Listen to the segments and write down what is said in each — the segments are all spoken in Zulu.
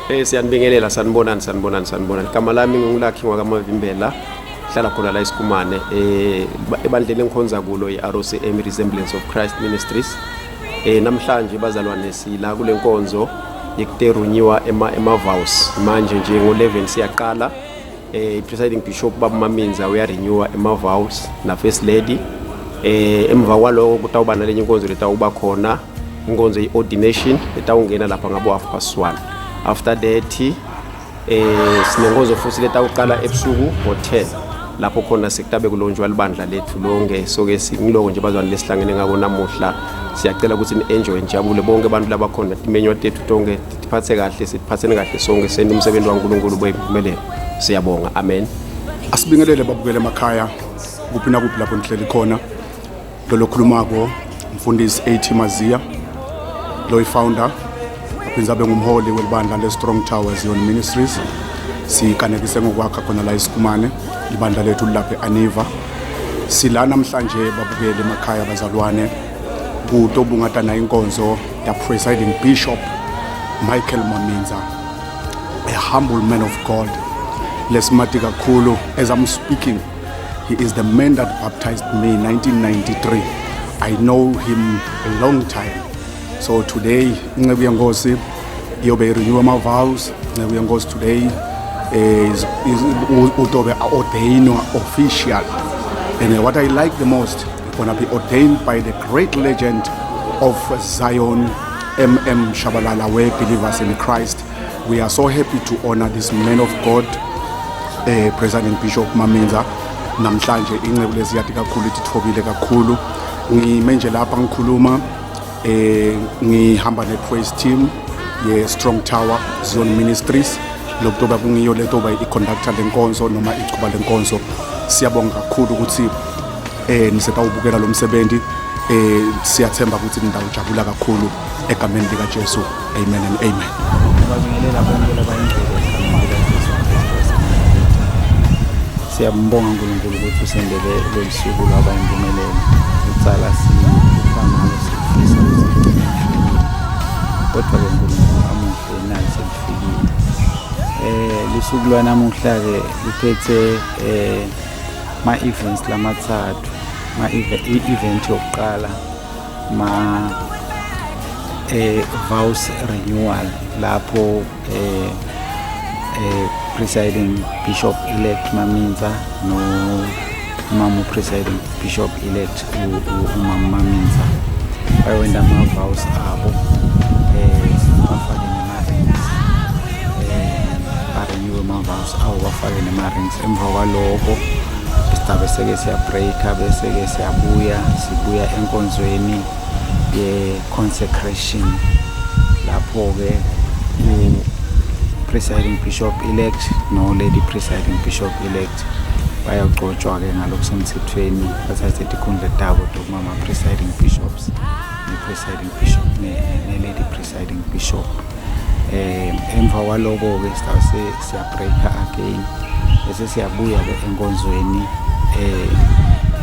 Siyanibingelela sanibonani. Igama lami ngingulakhi ngwakamavimbela. Hlala khona la eSikhumane ebandleni engikhonza kulo iRCM Resemblance of Christ Ministries. Namhlanje bazalwane sila kule nkonzo yekuterunyiwa ema-vows. Manje nje ngo-11 siyaqala. Presiding Bishop Baba Maminza uyarenewa ema-vows na First Lady. Emva kwaloko kutawuba nalenye inkonzo letawuba khona inkonzo ye-ordination letawungena lapha ngabo 1:30. After that sinenkonzo futhi letawuqala ebusuku ngo-10 lapho khona sekutabe kulonjwa libandla lethu lonke. So-ke ngiloko nje bazwane lesihlangene ngako namuhla. Siyacela ukuthi ni-enjoy njabule bonke abantu labakhona timenywa tethu tonke tiphathe kahle siphathene kahle sonke sende umsebenzi waNkulunkulu buyimpumelelo. Siyabonga. Amen. Asibingelele babukele emakhaya kuphi nakuphi lapho nihleli khona. Lo khulumako umfundisi A.T. Maziya lo founder aphinda abe ngumholi welibandla leStrong Tower Zion Ministries. Sikanekise ngokwakha khona la eSikhumane ibandla lethu lapha eAniva. Sila namhlanje babukele emakhaya bazalwane kutobungata na inkonzo ya Presiding Bishop Michael Maminza, a humble man of God. Lesimati kakhulu. As I'm speaking, he is the man that baptized me in 1993. I know him a long time. So today, Nceku Yenkosi yobe renew my vows. Nceku Yenkosi today is utobe ordained official. And what I like the most, gonna be ordained by the great legend of Zion, M.M. Shabalala, where believers in Christ. We are so happy to honor this man of God, President Bishop Maminza. Namhlanje inceku leziyati kakhulu tithobile kakhulu. Ngimenje lapha ngikhuluma ngihamba ne-praise team ye-Strong Tower Zion Ministries. Loktoba kungiyo letoba i-conductor lenkonzo noma ichuba lenkonzo. Siyabonga kakhulu ukuthi nisetawubukela lo msebenzi. Siyathemba ukuthi nindawujabula kakhulu egameni lika Jesu. Amen and amen. Ngibingelela bonke labayindlela siyambonga uNkulunkulu ukuthi usendele lesuku labayimpumelelo. Utsala sifana sifisa ukuthi kodwa ke uNkulunkulu amuhle naye selifikile. Lesuku lwanamuhla ke liphethe ma-events lamathathu. Ma-event yokuqala vows renewal lapho Presiding Bishop elect Maminza no Mamu Presiding Bishop elect uMama Maminza bayawenda ama-vows abo bafake nema-rings barenewe ama-vows abo bafake nema-rings. Emva kwaloko sitabe seke siyabreaka bese-ke sibuya enkonzweni ye-consecration lapho-ke Presiding Bishop elect no Lady Presiding Bishop elect bayagcotshwa ke ngalokusemthethweni bathathe ikhundla tabo dokuma Presiding Bishops ne-Presiding Bishop ne-Lady Presiding Bishop. Emva kwaloko ke siyabreaka again bese siyabuya ke enkonzweni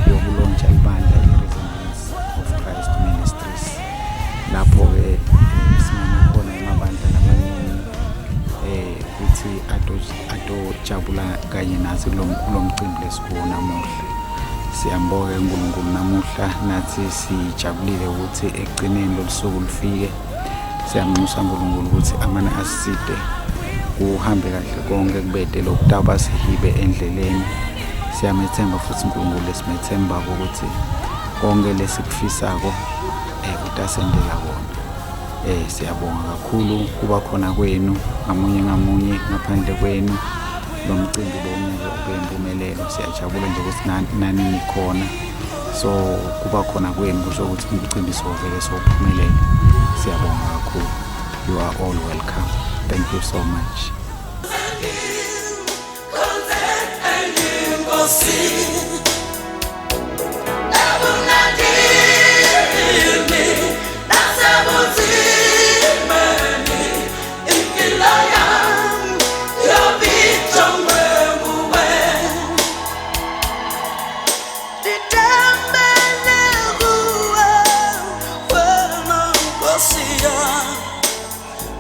yokulontsha ibandla i-Resemblance of Christ Ministries lapho ke simama khona emabandla lamaningi ukuthi atojabula kanye nathi lo mcimbi lesikuwo namuhla. Siyambonga uNkulunkulu namuhla nathi sijabulile ukuthi ekugcineni losuku lufike. Siyamnxusa uNkulunkulu ukuthi amane asiside kuhambe kahle konke kubede lokutaba sihibe endleleni. Siyamethemba futhi uNkulunkulu lesimethemba ukuthi konke lesikufisako utasendela kona. Siyabonga kakhulu kuba khona kwenu ngamunye ngaphandle kwenu lo mcimbi lonyaka ubempumelelo. Siyajabula nje ukuthi nani nikhona. So kuba khona kwenu kusho ukuthi umcimbi sovele sophumelela. Siyabonga kakhulu. You are all welcome. Thank you so much.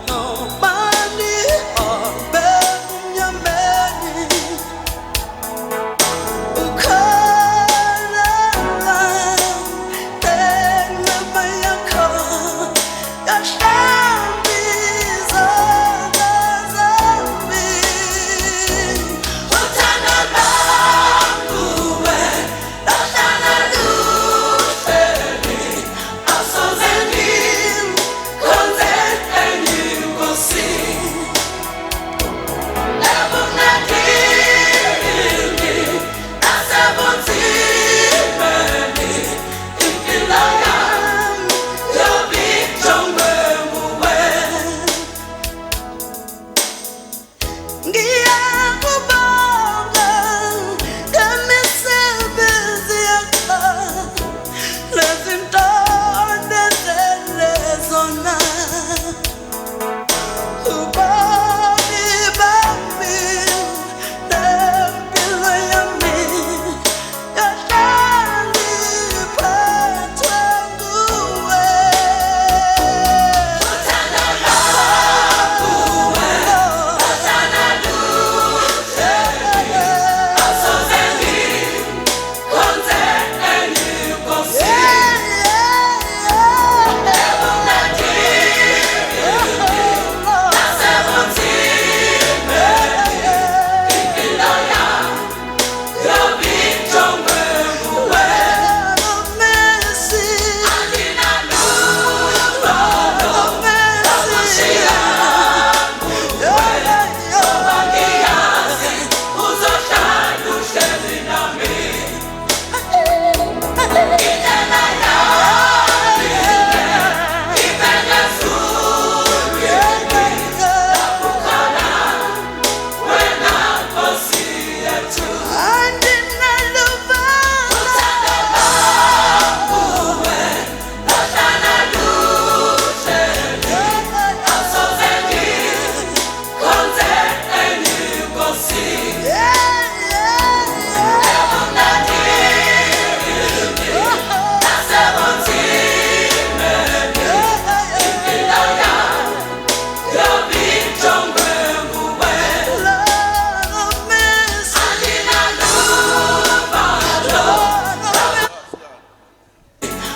No money.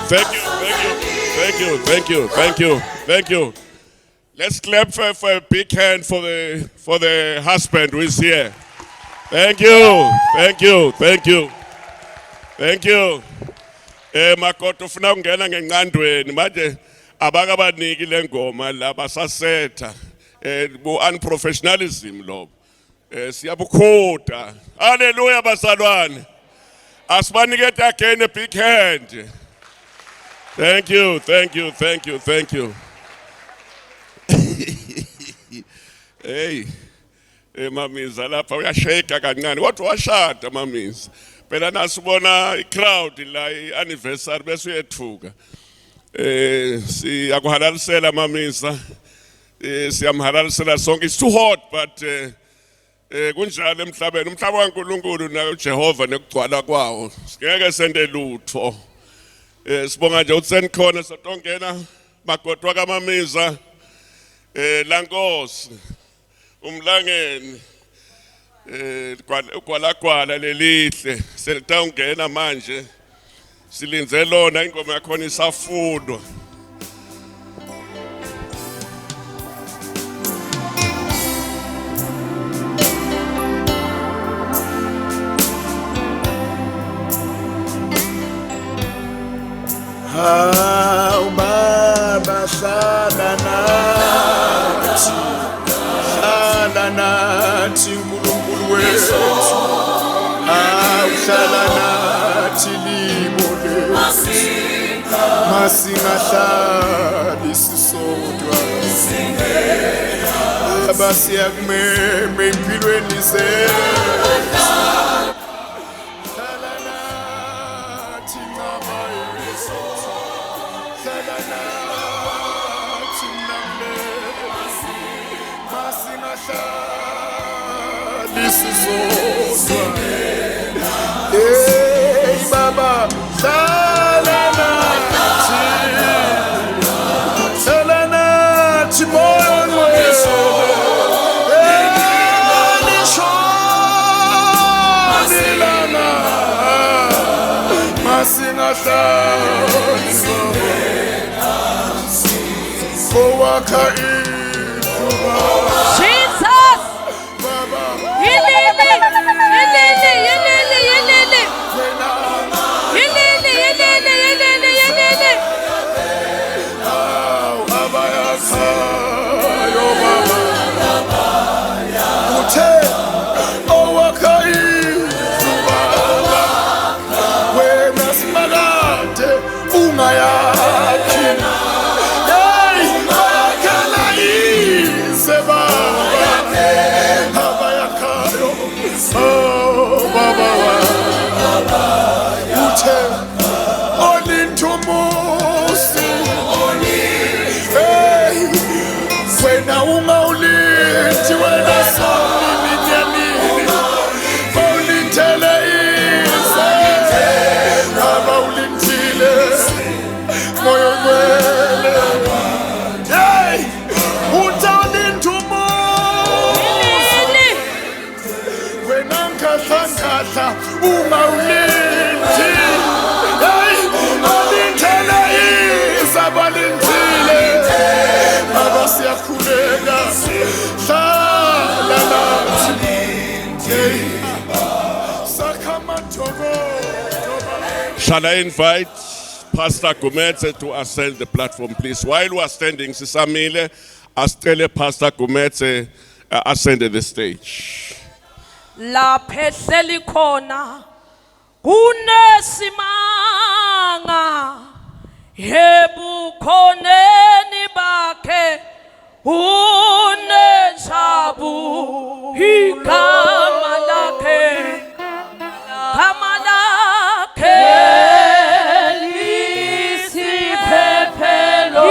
Thank you. Let's clap for a big hand for the husband who is here. Thank you. Makoti ufuna ungena ngenqandweni manje abakabaniki lengoma la basasetha unprofessionalism lo. Siyabukhuda. Hallelujah bazalwane. Asibanikete again a big hand. Thank you. Hey, mamiza lapha uyashake kancane. What washada mamiza? Phela nasibona i-crowd la i-anniversary bese uyethuka. Siyakuhalalisela mamiza. Siyamhalalisela sonke. It's too hot but kunjalo emhlabeni. Umhlaba kaNkulunkulu na uJehova nekugcwala kwawo. Singeke sende lutho. Sibonga nje ukuthi senikhona sotongena magodwa kamamiza lankosi umlangeni kwala lelihle selitawungena manje silinze lona ingoma yakhona isafundwa. Baba hlala nathi uNkulunkulu wethu hlala nathi libo lethu masingahlali sisodwa Baba siyakumema empilweni zethu Hey Baba, hlala nathi moyo wethu nishonilana masingahlali owakha Jesus! Shall I invite Pastor Gumetse to ascend the platform, please? While we are standing, Sisamile, ascend Pastor Gumetse ascend the stage. La pheseli khona kunesimanga ebukhoneni bakhe unejabu igama lakhe lisiphephelo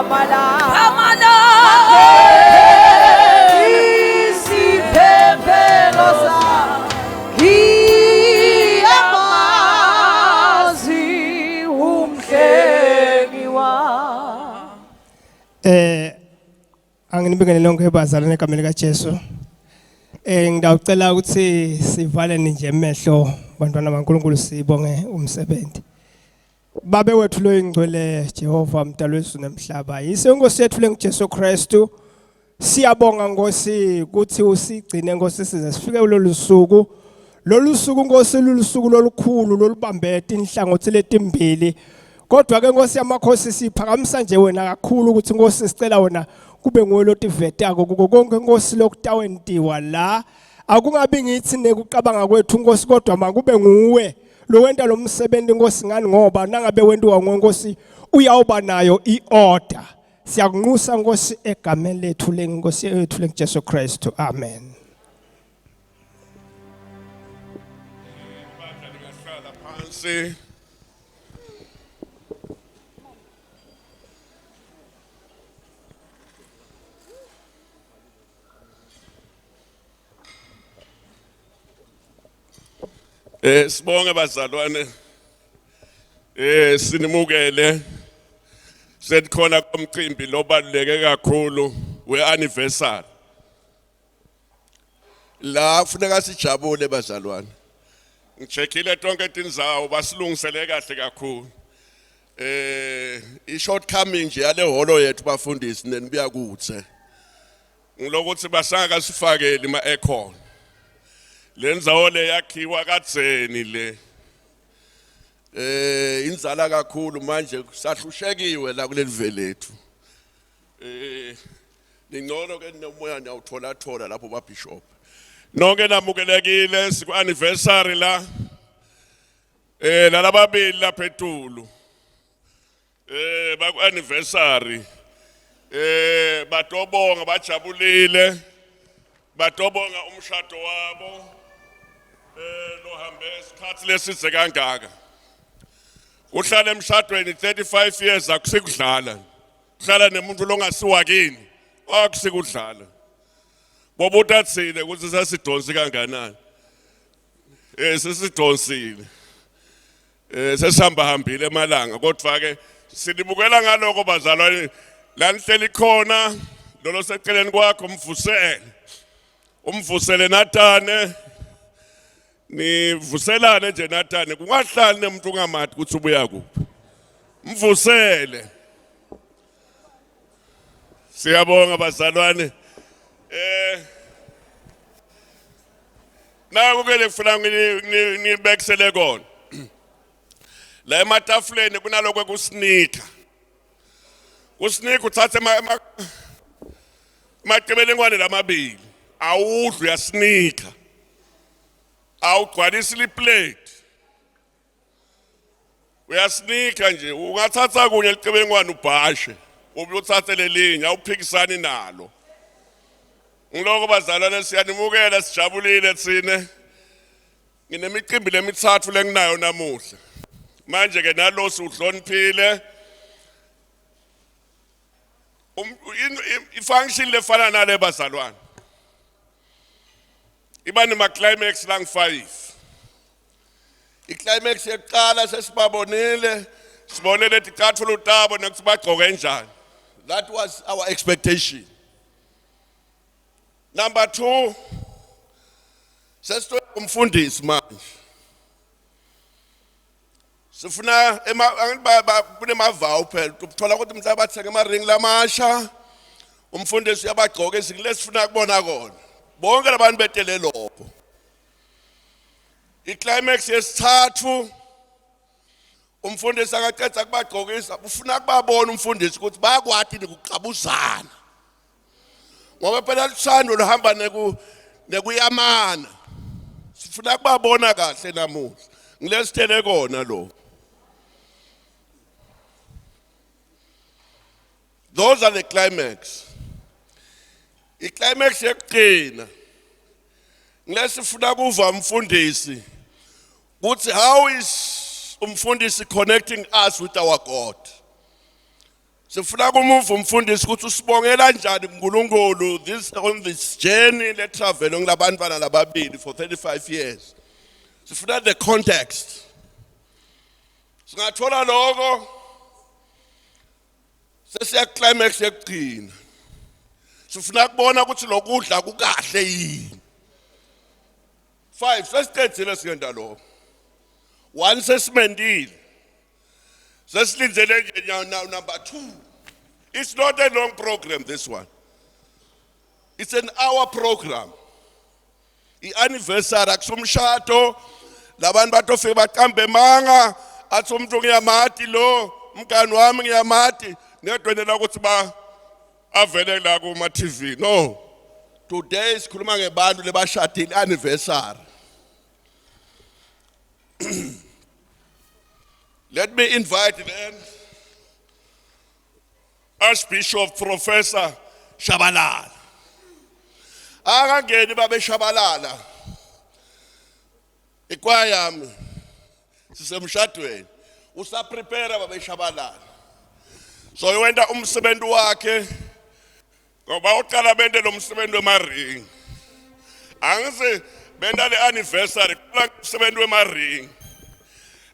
Kamala isiphephelo sami iyamazi umhlengi wami. Anginibingelele lonke bazalwane egameni likaJesu. Ngidawucela ukuthi sivale nje emehlo bantwana baNkulunkulu sibonge umsebenzi. Babe wethu lo ingcwele Jehova mdalo wezulu nemhlaba. Yise inkosi yethu lenguJesu Kristu. Siyabonga Nkosi ukuthi usigcine Nkosi size sifike kulolu suku. Lolu suku Nkosi lulusuku lolukhulu lolubambete inhlangothi letimbili. Kodwa ke Nkosi yamakhosi siphakamisa nje wena kakhulu ukuthi Nkosi sicela wena kube nguwe lotivetako kuko konke Nkosi lokutawentiwa la. Akungabi ngithi nekucabanga kwethu Nkosi kodwa makube nguwe lo wenta lo msebenzi Nkosi ngani ngoba nangabe wentiwa nguwe Nkosi uyawuba nayo iorder. Siyakunxusa Nkosi egameni lethu lenkosi yethu lenguJesu Kristu. Amen. Ibandla lingahlala phansi. Sibonge bazalwane. Sinimukele. Sesikhona kumcimbi lobaluleke kakhulu we-anniversary. La kufuneka sijabule bazalwane. Ngicheckile tonke tinzawo basilungisele kahle kakhulu. I-shortcoming nje yale holo yethu bafundisi nenibuya kutse. Ngilokuthi basanga sifakele ama-aircon. Lenzawo le yakhiwa kadzeni le. Inzala kakhulu manje sahlushekiwe la kulelive lethu. Ningcono ke nomoya nawuthola lapho ba bishop. Nonke namukelekile siku anniversary la. Lalababili lapha eTulu. Baku anniversary. Batobonga bajabulile. Batobonga umshado wabo. Lohambe isikhathi lesise kangaka. Uhlala emshadweni 35 years akusikudlala. Uhlala nemuntu longasiwa kini. Akusikudlala. Bobo utathile ukuthi sasidonsi kanganani. Sesidonsile. Sesihamba hambile emalanga kodwa ke sinibukela ngaloko bazalwane la nihleli khona lolo seceleni kwakho umvusele. Umvusele Nathane. Nivuselane nje Nathane kungahlali nemuntu ungamathi ukuthi ubuya kuphi. Mvusele. Siyabonga bazalwane. Naku ke lekufuna ngibekisele kona. La ematafuleni kunaloko kusnika. Kusnika uthathe amaqebelengwane lamabili. Awudlu uyasnika. Awugcwalisa iplate. Uyasnika nje ungathatha kunye licebengwane ubhashe. Ubuyothatha lelinye awuphikisani nalo. Ngiloko bazalwane siyanimukela sijabulile thine. Nginemicimbi lemithathu lenginayo namuhla. Manje ke nalosi uhloniphile. Ifunction lefana nale bazalwane. Iba nima climax lang 5. I-climax yeqala sesibabonile, sibonele ticathulo utabo nokuthi bagcoke njani. That was our expectation. Number 2, sesithola umfundisi manje. Sifuna kunemavawu phela uthola ukuthi mhla bathenga ama-ring lamasha umfundisi uyabagcoka ezingile sifuna kubona kona. Bonke labantu betele lokho. I-climax yesithathu umfundisi akaqeda kubagcokisa ufuna kubabona umfundisi ukuthi bayakwathi ukuqabuzana. Ngoba phela luthando luhamba nekuyamana. Sifuna kubabona kahle namuhla. Ngilesithele kona lo. Those are the climax. I-climax yekugcina. Ngilesifuna kuva umfundisi. Ukuthi how is umfundisi connecting us with our God? Sifuna kumove umfundisi ukuthi usibongela kanjani uNkulunkulu on this journey le travel ngilabantwana lababili for 35 years. Sifuna the context. Singathola lokho sesiya climax yekugcina. Sifuna kubona ukuthi lokudla kukahle yini. 5 sesiqedile siyenda lo. 1 sesimendile. Sesilindele nje number 2. It's not a long program this one. It's an hour program. I-anniversary akusumshado labantu batofike baqambe manga athi umuntu ngiyamati lo umkani wami ngiyamati ngedwenela ukuthi ba avele la kuma TV. No. Today sikhuluma ngebantu lebashadile anniversary. Let me invite then Archbishop Professor Shabalala. Akangeni babe Shabalala. Ikwaya yami sisemshadweni. Usa prepare babe Shabalala. So yenda umsebenzi wakhe ngoba uqala bende lo msebenzi wemaring. Angize benda le anniversary kuba umsebenzi wemaring.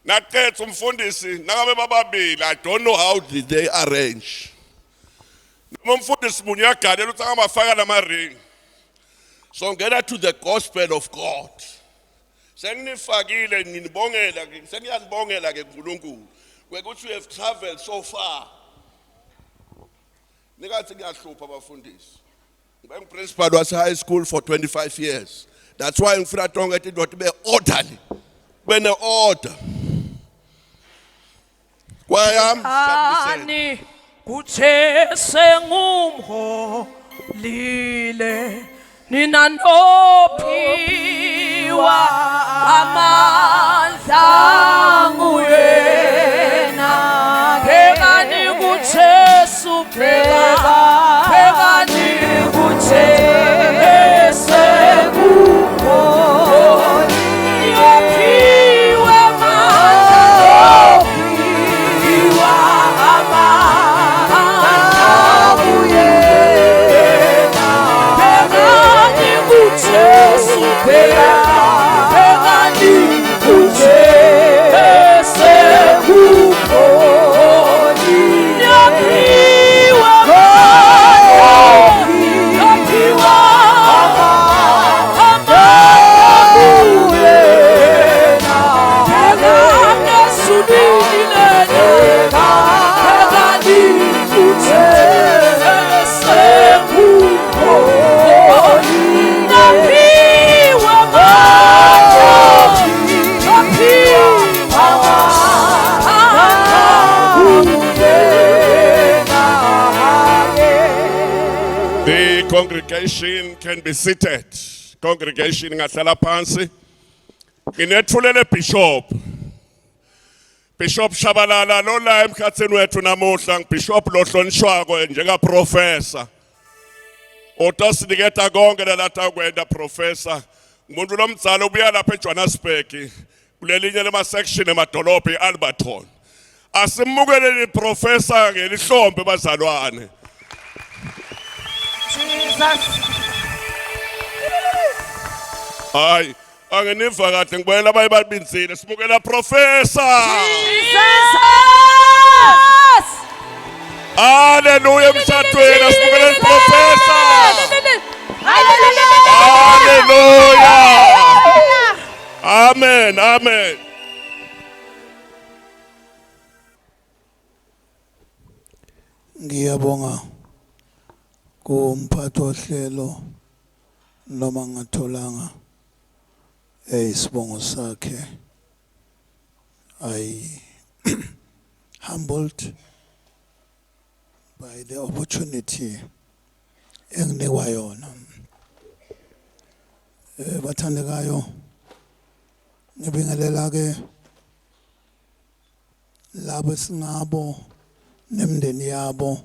Naqetha umfundisi nangabe bababili I don't know how did they arrange. Umfundisi munye yagalela ukuthi angabafaka lamaring. So ngena to the gospel of God. Senginifakile nginibongela sengiyanibongela ke uNkulunkulu. Ukuthi you have traveled so far. Nikathi ngiyahlupha abafundisi. Ngibe principal wase high school for 25 years. That's why ngifuna tonke into be orderly. When the order. Ani kuthe sengumho lile nina nophiwa amandla nguyena phekani kuthe supheka phekani kuthe sengumho yophiwa Congregation can be seated. Congregation ngahlala phansi. Nginethulele Bishop. Bishop Shabalala lo la emkhatsini wethu namuhla ngibishop lo hlonishwako njenga professor. Otosidiketa konke lalata kwenda professor. Umuntu lomdzalo ubuya lapha eJohannesburg kulelinye lema section emadolobha eAlberton. Asimukele professor ngelihlombe bazalwane. Jesus. Hayi, angeniva kahle ngibona abayibabinzile simukela professor. Jesus. Hallelujah emshadweni simukela professor. Hallelujah. Amen, amen. Ngiyabonga kumphathi ohlelo noma ngatholanga isibongo sakhe. I humbled by the opportunity enginikwa yona. Bathandekayo ngibingelela ke labo singabo nemndeni yabo.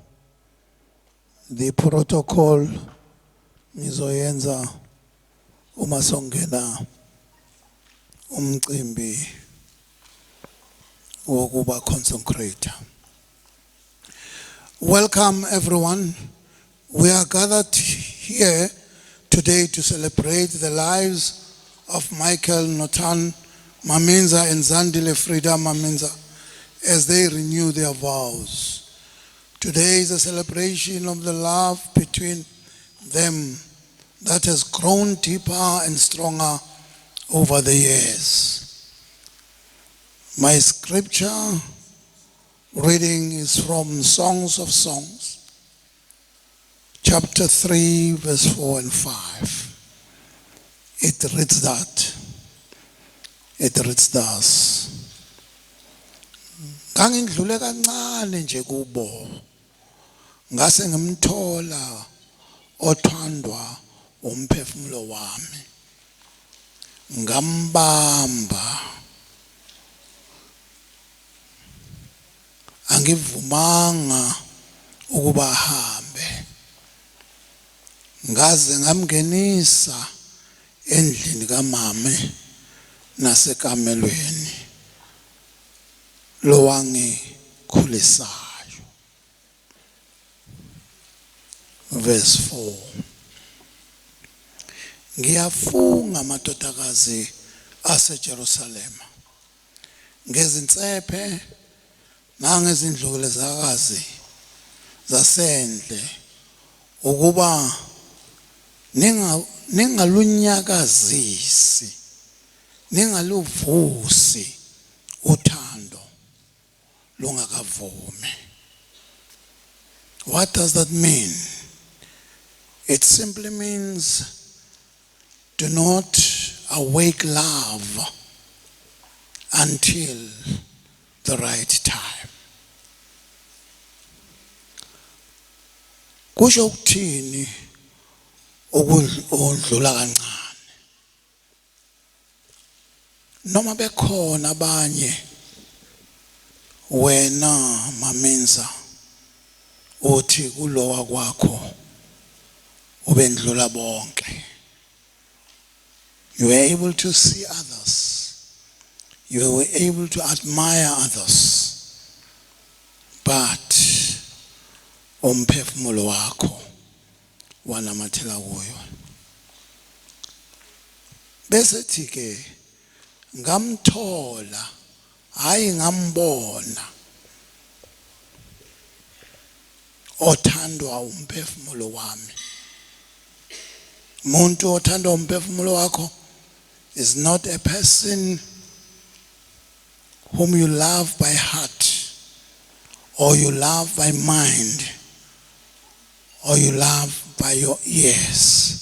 The protocol nizoyenza uma songena umcimbi wokuba consecrator. Welcome everyone. We are gathered here today to celebrate the lives of Michael Notan Maminza and Zandile Frida Maminza as they renew their vows. Today is a celebration of the love between them that has grown deeper and stronger over the years. My scripture reading is from Songs of Songs, chapter 3, verse 4 and 5. It reads that. It reads thus. Ngangindlule kancane nje kubo. Ngase ngimthola othandwa umphefumulo wami. Ngambamba. Angivumanga ukuba ahambe. Ngaze ngamngenisa endlini kamame nasekamelweni lowangikhulisayo. Verse 4. Ngiyafunga amadodakazi aseJerusalema ngezinsephe nangezindlukelezakazi zasendle ukuba ningalunyakazisi ningaluvusi uthando lungakavume. What does that mean? It simply means do not awake love until the right time. Kusho ukuthini ukudlula kancane? Noma bekhona abanye wena Maminza uthi kulowa kwakho ubendlula bonke. You were able to see others. You were able to admire others. But umphefumulo wakho wanamathela kuyo. Bese thike ngamthola hayi ngambona othandwa umphefumulo wami. Umuntu othandwa umphefumulo wakho is not a person whom you love by heart, or you love by mind, or you love by your ears,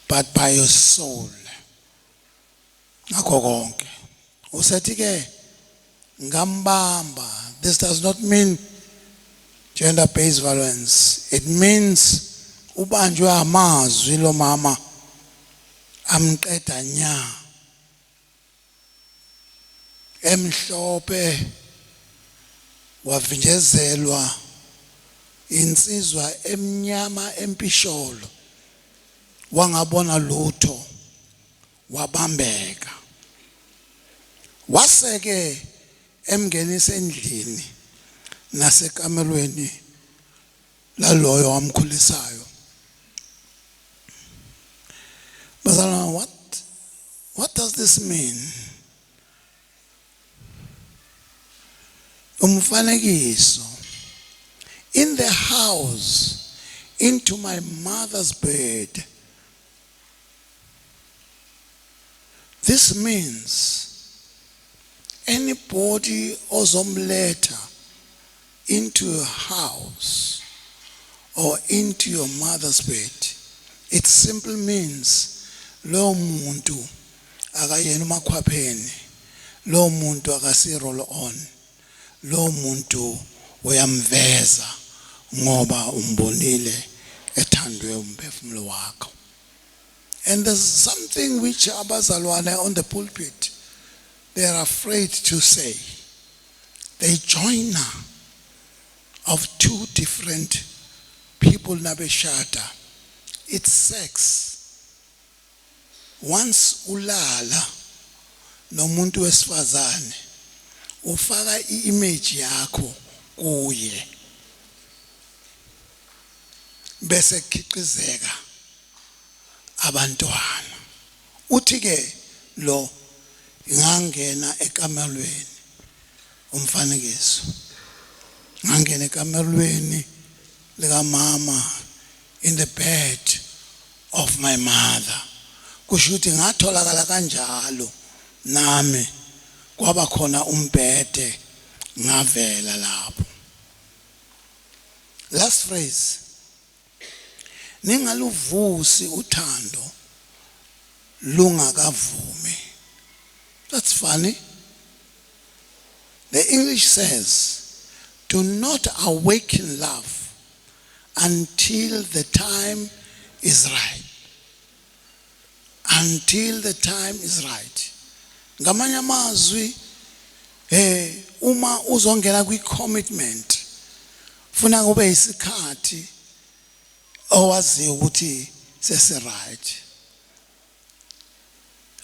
but by your soul. Nakho konke. Usethi ke ngambamba. This does not mean gender-based violence. It means ubanjwe amazwi lo mama amqeda nya. Emhlophe wavinjezelwa insizwa emnyama empisholo. Wangabona lutho wabambeka. Waseke emngenisa endlini nasekamelweni laloyo wamkhulisayo. Bazalwane, what does this mean? Umfanekiso. In the house, into my mother's bed. This means anybody ozomletha into your house or into your mother's bed, it simply means lo muntu akayena umakhwapheni, lo muntu akasi roll on, lo muntu uyamveza ngoba umbonile ethandwe umphefumulo wakho. And there's something which abazalwane on the pulpit, they are afraid to say. The joiner of two different people nabeshada, it's sex. Once ulala nomuntu wesifazane ufaka i-image yakho kuye. bese khiqizeka abantwana. Uthi ke lo ngangena ekamelweni umfanekiso. Ngangena ekamelweni lika mama in the bed of my mother. Kusho ukuthi ngatholakala kanjalo nami kwaba khona umbhede ngavela lapho. Last phrase. Ningaluvusi uthando lungakavumi. That's funny. The English says, do not awaken love until the time is right. Until the time is right. Ngamanye amazwi uma uzongena kwi-commitment funa kube isikhathi owaziyo ukuthi sesi-right.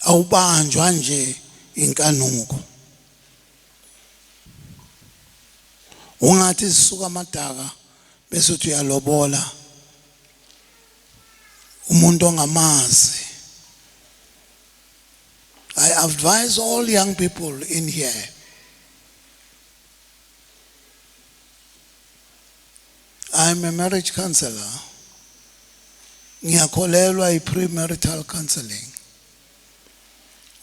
Awubanjwa nje inkanuko. Ungathi sisuka amadaka bese uthi uyalobola umuntu ongamazi. I advise all young people in here, I'm a marriage counselor. Ngiyakholelwa i-premarital counseling.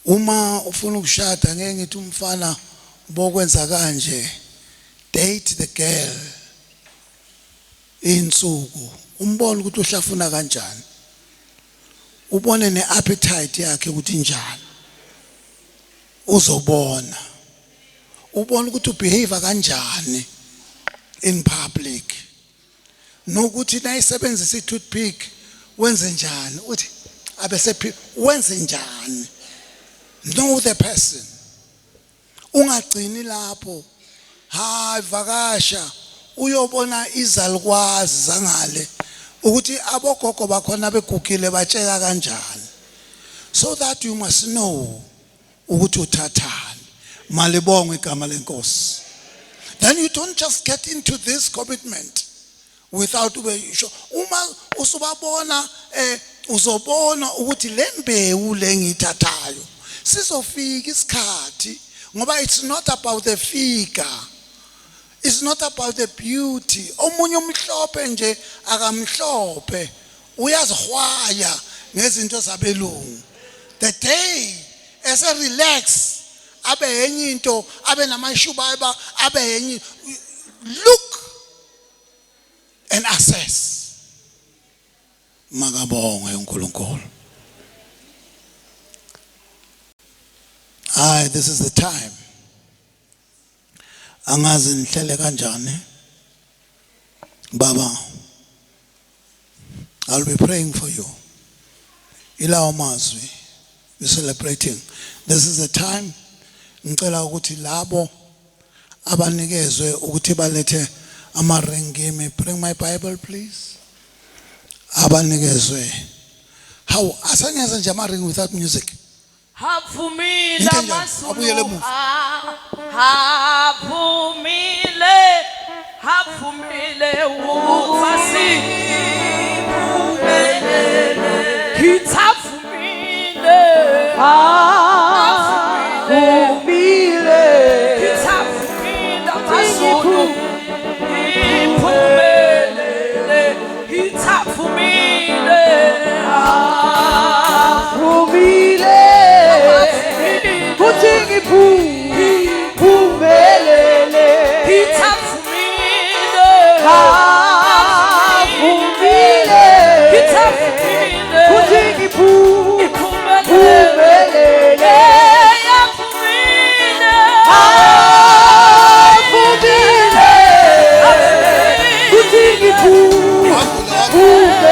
Uma ufuna ukushada ngeke ngithi umfana bokwenza kanje, date the girl insuku umbone ukuthi uhlafuna kanjani, ubone ne-appetite yakhe ukuthi njani, uzobona ubone ukuthi ubehave kanjani in public, nokuthi nayisebenzisa i-toothpick wenze njani, uthi abese wenze njani. Know the person. Ungagcini lapho hayi vakasha uyobona izalukwazi zangale ukuthi abogogo bakhona begugile batsheka kanjani, so that you must know ukuthi uthathani. Malibongwe igama lenkosi. Then you don't just get into this commitment without sure. Uma usubabona uzobona ukuthi lembewu lengithathayo sizofika isikhathi, ngoba it's not about the figure, it's not about the beauty. Omunye umhlophe nje akamhlophe uyazihwaya ngezinto zabelungu. The day ese relax abe yenye into abe namashuba abe yenye, look and assess. Makabongwe uNkulunkulu. This is the time. Angazi nihlele kanjani. Baba, I'll be praying for you. Ilawo mazwi, we're celebrating. This is the time. Ngicela ukuthi labo abanikezwe ukuthi balethe amaringimi. Bring my Bible, please. Abanikezwe. How asanyeza nje amaringi without music? Havumile abuyele emuva. Havumile ufasi kitavumile havumile kitavumile masulu iphumelele kitavumile havumile kuthi phumelele kitavumile havumile kitavumile kuthi phumelele havumile kuthi phumelele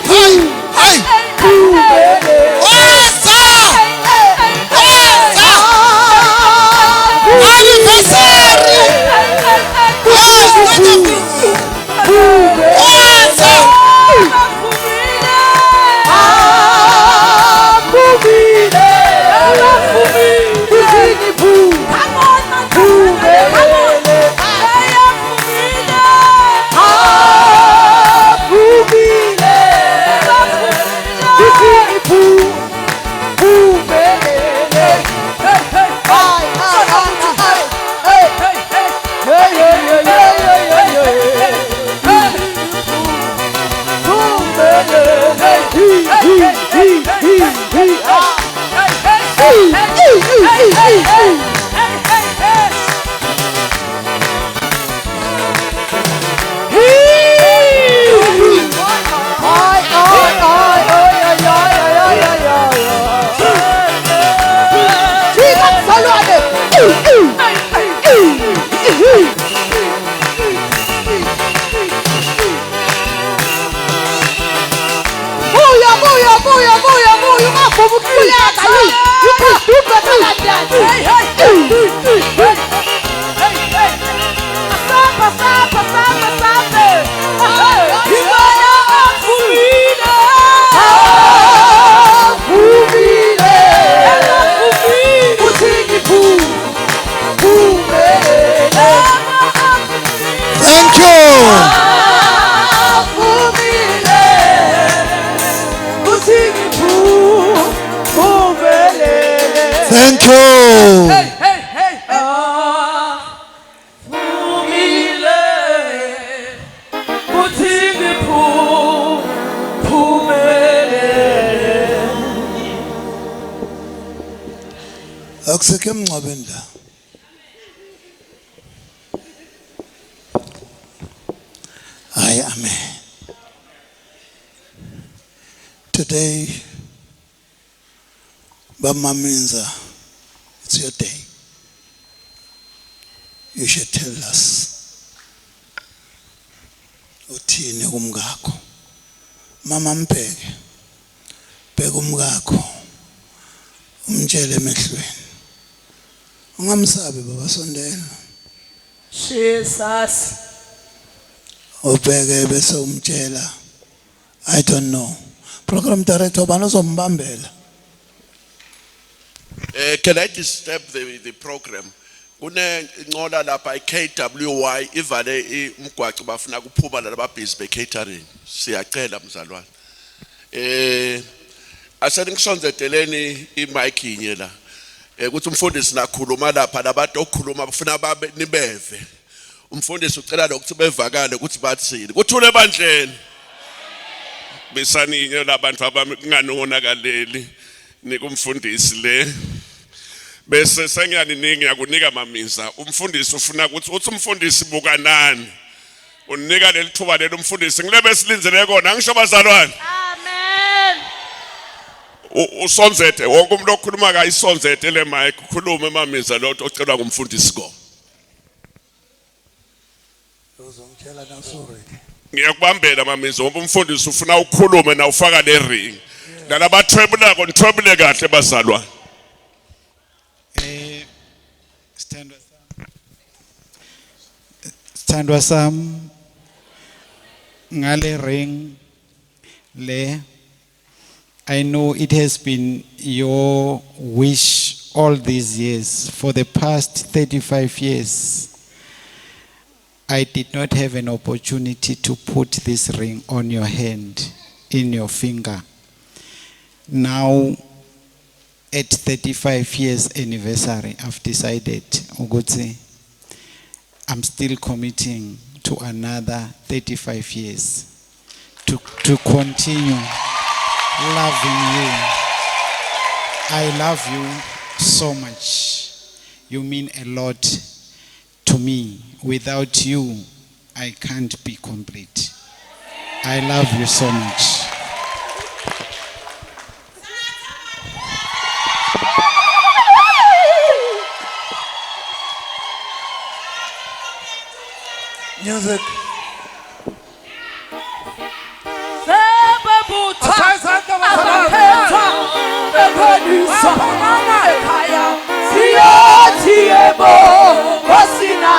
Thank you. Thank you. Akuseke emngcwabeni la. Hayi, amen. Today, Bamaminza, it's your day. You should tell us. Uthini kumngakho. Mama Mpeke, bheka umngakho. Umtshele emehlweni. Ungamsabi baba, sondela. Jesus. Ubheke bese umtshela. I don't know. Program director bani uzombambela. Can I disturb the program? Kune ncola lapha iKWY ivale umgwaqo bafuna kuphuma lababhizi becatering. Siyacela mzalwane. Asani ngisonzeteleni imic inye la. Ukuthi umfundisi nakhuluma lapha labantu okukhuluma bafuna babe nibeve. Umfundisi ucela lokuthi bevakale ukuthi bathini. Kuthule ebandleni. Besaninye labantu abangangonakaleli nikumfundisi le. Bese sengiyaningi yakunika Maminza. Umfundisi ufuna ukuthi umfundisi bukanani. Unika leli thuba lelo umfundisi ngilebe silinzele kona ngisho bazalwane. Amen. Usonzethe wonke umuntu okhuluma ka isonzethe le mic khuluma Maminza lo ocelwa ngumfundisi ko. Uzomtshela na sorry. Ngiyakubambela Maminza ngoba umfundisi ufuna ukukhuluma na ufaka le ring. Nalabathwebula konthwebule kahle bazalwane. Sithandwa sami ngale ring le, I know it has been your wish all these years. For the past 35 years, I did not have an opportunity to put this ring on your hand, in your finger. Now, at 35 years anniversary, I've decided, Uguti, I'm still committing to another 35 years to continue loving you. I love you so much. You mean a lot to me. Without you, I can't be complete. I love you so much. Music. Sababu Ekanisa ekhaya siyothi yebo Nkosina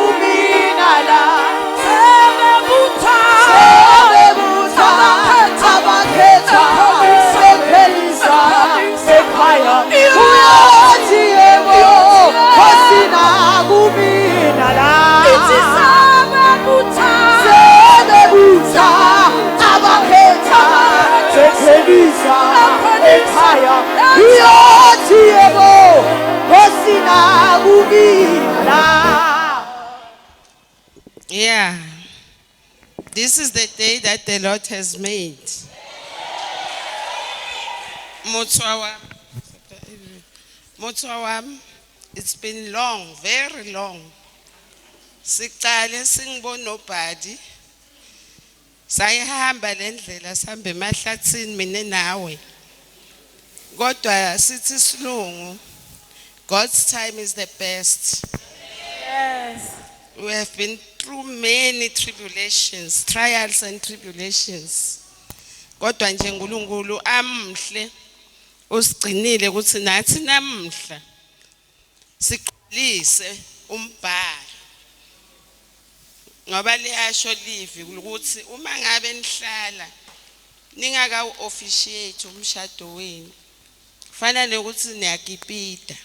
uminala sebebutha abakhetha sephelisa ekhaya uyothi yebo Nkosina uminala ithi sebebutha abakhetha sephelisa ekhaya uyothi yebo Nkosina uminala. Yeah, this is the day that the Lord has made. Motswawam, it's been long, very long. Siqale singibona nobody. Sayihamba lendlela sambe emahlathini mina nawe. Kodwa sithi silungu. God's time is the best. Yes. We have been through many tribulations, trials and tribulations. Kodwa nje uNkulunkulu amhle usigcinile ukuthi nathi namhla siqalise umbhalo. Ngoba liyasho livi ukuthi uma ngabe nihlala ningaka officiate umshado wenu kufanele ukuthi niyagibhida.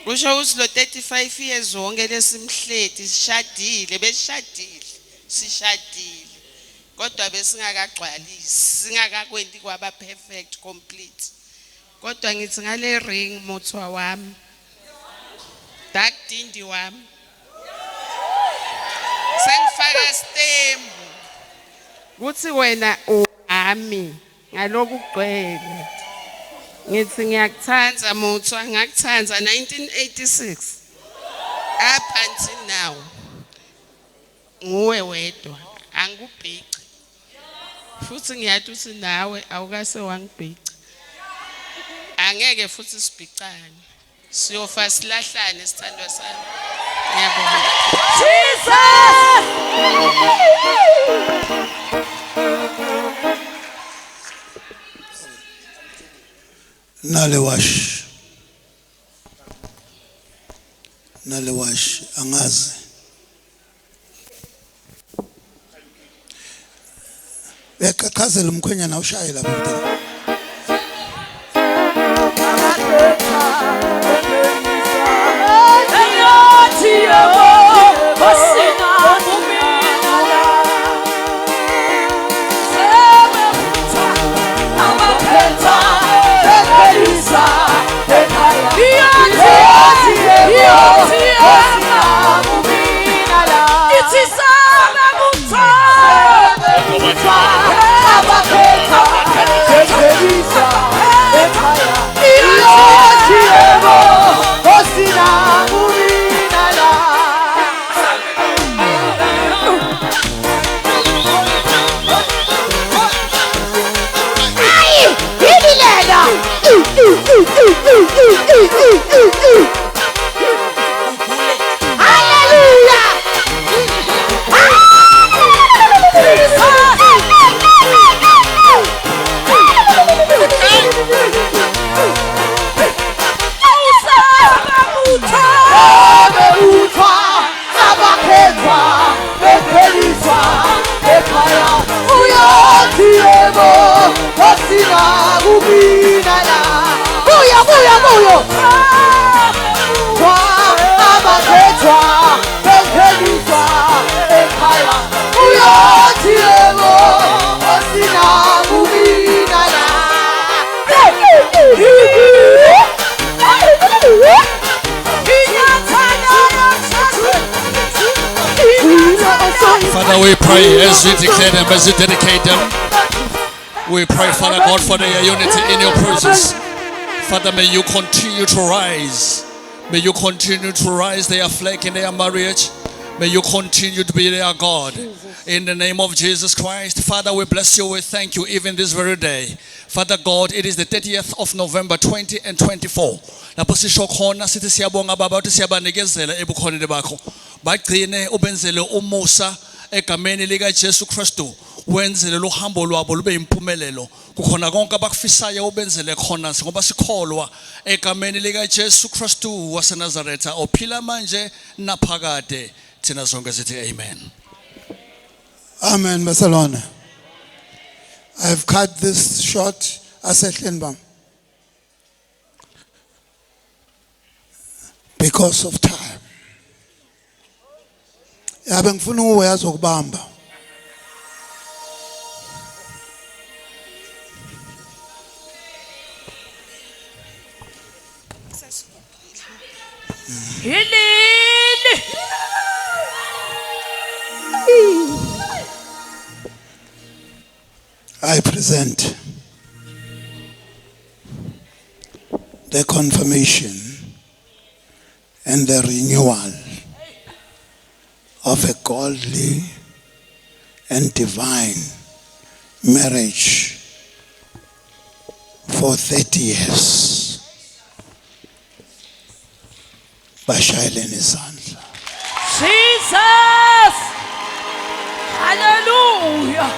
Kusho ukuthi lo 35 years wonke lesimhleti sishadile sishadile kodwa besingakagcwalisi singakakwendi kwaba perfect complete kodwa ngithi ngale ring mothwa wami dark dindi wami sengifaka stembu kuthi wena uami ngaloku kugcwele. Ngithi ngiyakuthanza Mothwa ngakuthanza 1986 up until now nguwe wedwa angikubhici futhi ngiyathi uthi nawe awukase wangibhica angeke futhi sibhicane siyofa silahlane sithandwa sami. Ngiyabonga Nalewash angazi yakachazela umkhwenyana ushaye lapha mntana eyothi yebo Nkosina uminala sebebutha abakhetha sephelisa ekhaya iyothi Nkosina uminala ithi sebebutha abakhetha sephelisa ekhaya iyothi yebo Nkosina uminala. Ay, ibilela. Hallelujah. Father, we pray as we declare them, as we dedicate them. We pray, Father God, for their unity in your presence. Father, may you continue to rise. May you continue to rise their flag in their marriage. May you continue to be their God. In the name of Jesus Christ. Father, we bless you. We thank you even this very day. Father God, it is the 30th of November 2024. Lapho sisho khona sithi siyabonga baba ukuthi siyabanikezela ebukhoneni bakho. Bagcine ubenzele umusa egameni lika Jesu Kristu wenzele lo hambo lwabo lube impumelelo kukhona konke abakufisayo ubenzele khona ngoba sikholwa egameni lika Jesu Kristu waseNazaretha ophila manje naphakade thina sonke sithi amen. Amen, Barcelona. I've cut this short, Asetlenbam, because of time. Yabe ngifuna uyazi ukubamba. I present the confirmation and the renewal of a godly and divine marriage for 30 years. Bashayeleni izandla. Jesus! Hallelujah!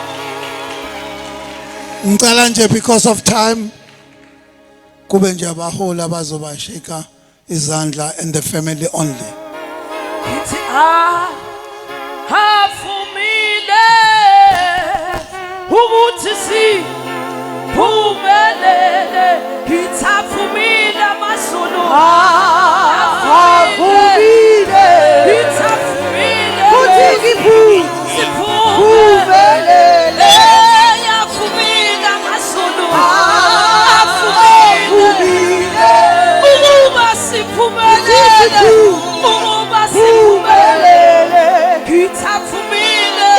Ngicela nje because of time kube nje abaholi abazobashika izandla and the family only. Ithi hafumile ukuthi siphumelele ngithafumile amasulu hafumile ngithafumile ukuthi siphumelele yafumile amasulu hafumile ukuba siphumelele ukuba siphumelele ngithafumile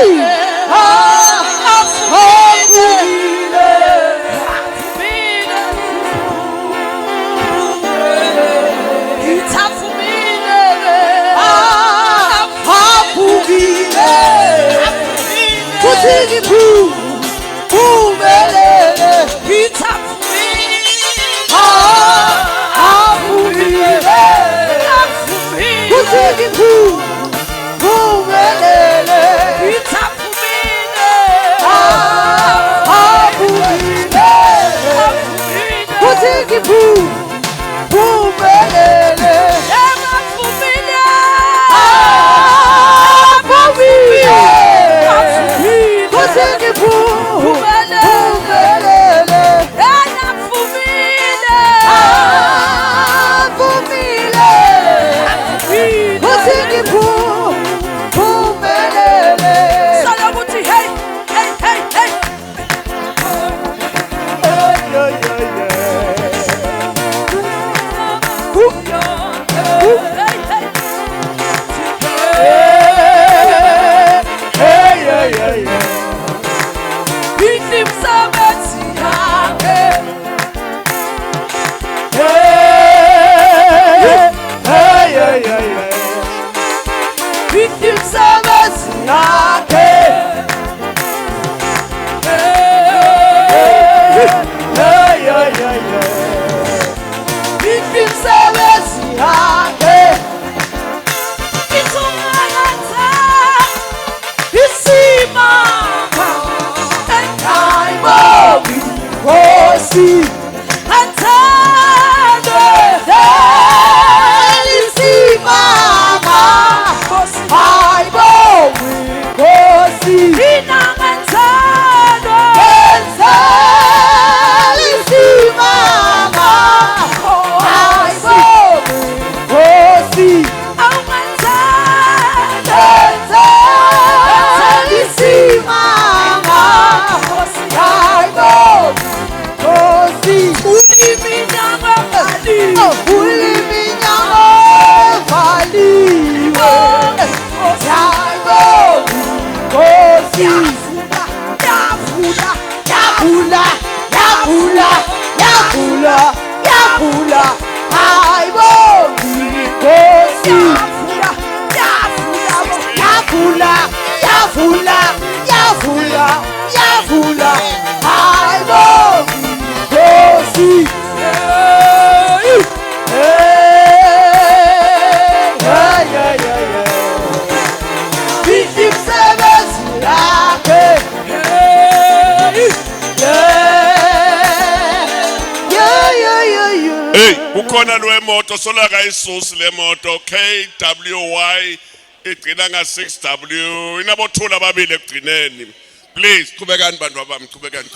Ukhona lwemoto solaka isusi lemoto KWY igcina nga 6W inabothula ababili ekugcineni. Please qhubekani bantu abami qhubekani.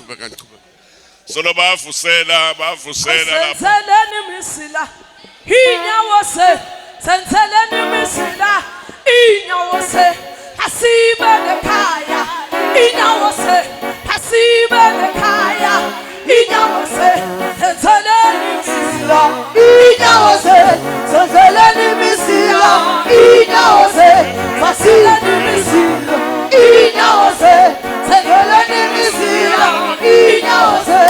Solo bavusela Senzeleni misila inyawo se senzeleni misila inyawo se hasibe ekhaya inyawo se hasibe ekhaya inyawo se senzeleni misila inyawo se senzeleni misila inyawo se hasibe misila inyawo se senzeleni misila inyawo se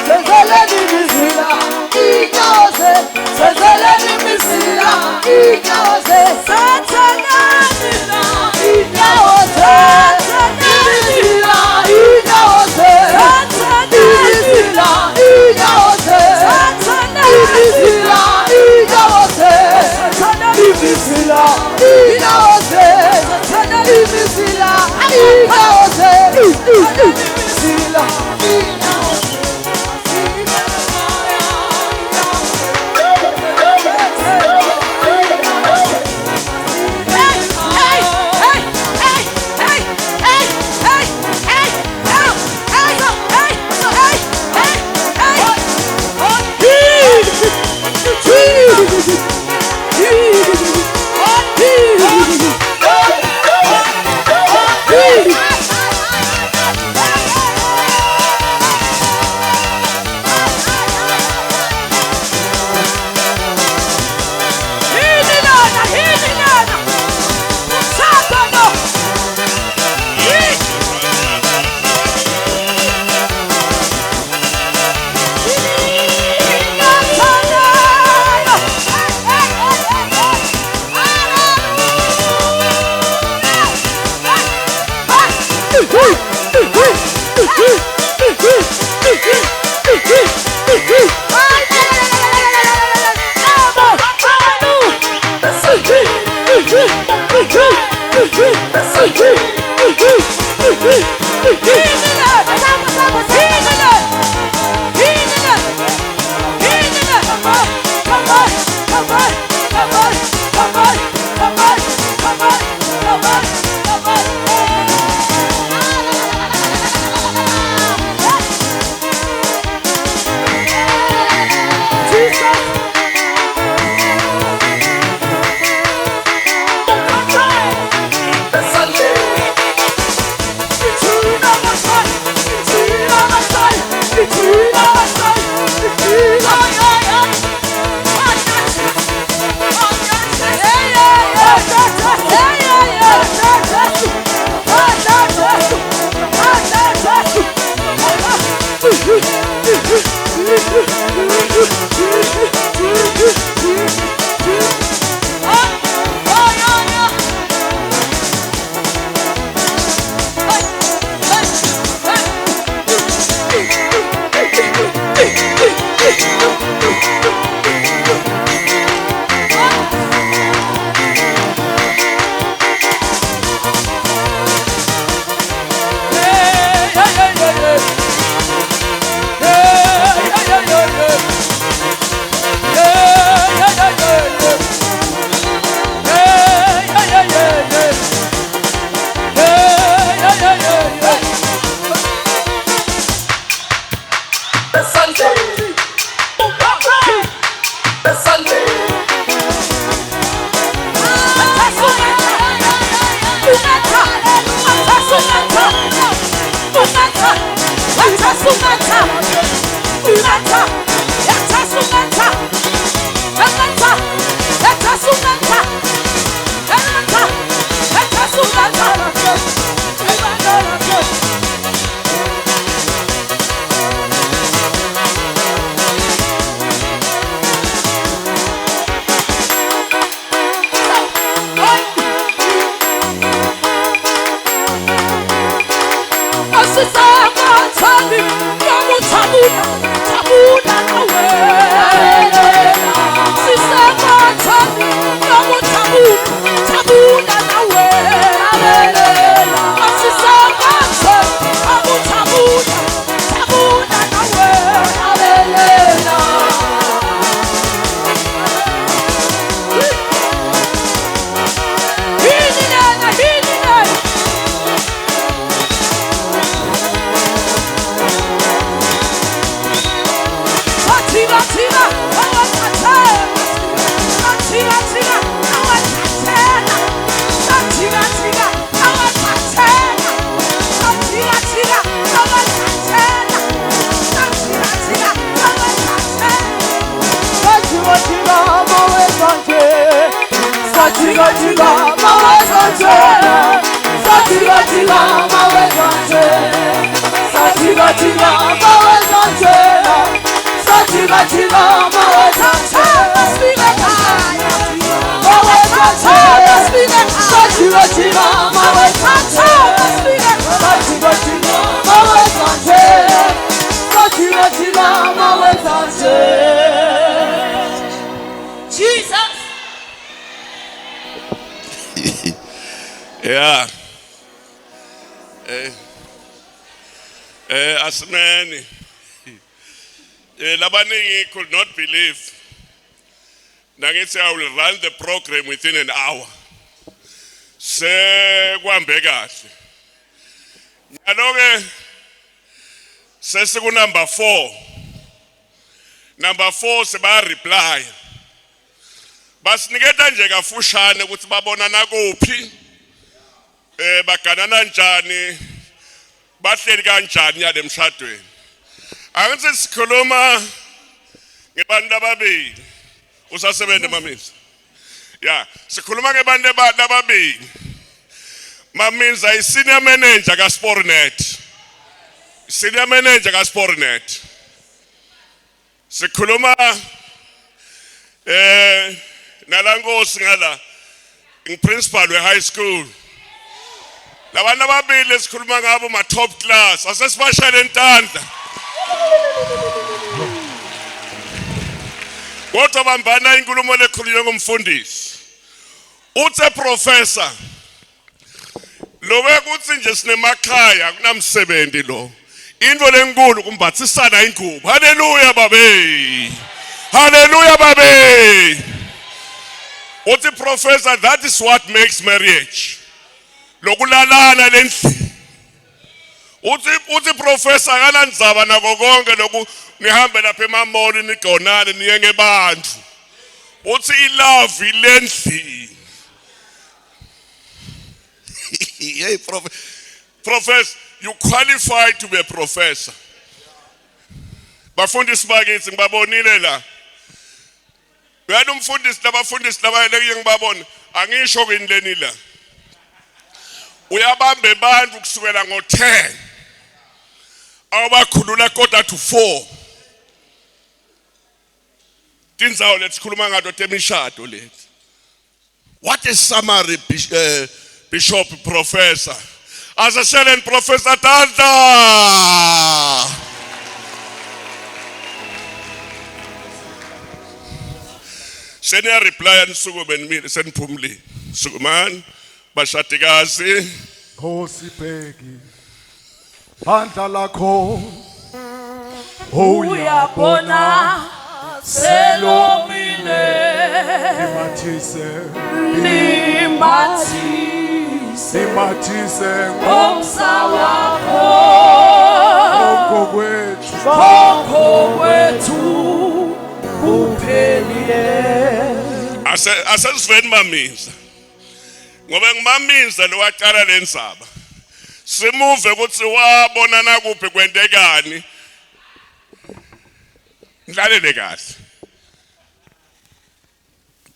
senzeleni misila inyawo se senzeleni misila inyawo se senzeleni inyawo se misila inyawo se senzeleni misila inyawo se senzeleni misila inyawo se senzeleni misila inyawo se senzeleni misila inyawo se senzeleni misila Jesus. Yeah. Asimeni. Labaningi could not believe. Nangithi I will run the program within an hour. Sekwambe kahle. Nyaloke sesiku number 4. Number 4 seba reply. Basiniketa nje kafushane ukuthi babonana kuphi. Baganana njani. Bahleli kanjani yale mshadweni. Angithi sikhuluma ngebantu ababili. Usasebenza Maminza. Yeah, sikhuluma ngebantu ababili. Maminza is senior manager ka Sportnet. Senior manager ka Sportnet. Sikhuluma nalangosi ngala principal we high school. Labantu ababili sikhuluma ngabo ma top class. Asesibashaya entandla. Kodwa bambana inkulumo lekhulunywe ngumfundisi. Uthe professor lobe kuthi nje sinemakhaya kunamsebenzi lo. Into lenkulu kumbathisana ingubo. Hallelujah babe. Hallelujah babe. Uthi professor, that is what makes marriage. Lokulalana lendli. Uthi professor akalandzaba nako konke loku nihambe lapha emamoli nigonane niye ngebantu. Uthi ilove ilendli. Hey professor, you qualify to be a professor. Bafundisi bakithi ngibabonile la. Uyana umfundisi labafundisi labayeleke ngibabona angisho kwinileni la. Uyabambe abantu kusukela ngo10 abakhulula kodwa to 4 tinzawo lesikhuluma ngato temishado lethi. What is summary bishop professor as a silent professor Tanda senior reply nsuku benimile seniphumile sukuman bashadikazi Nkosi Bheki bandla lakho Uyabona selomile Simathise Omsa wakho ngokwethu Koko wethu uphelie asesiveni Maminza ngoba nguMaminza lo waqala lensaba simuve ukuthi wabonana kuphi kwentekani nglalele kahle.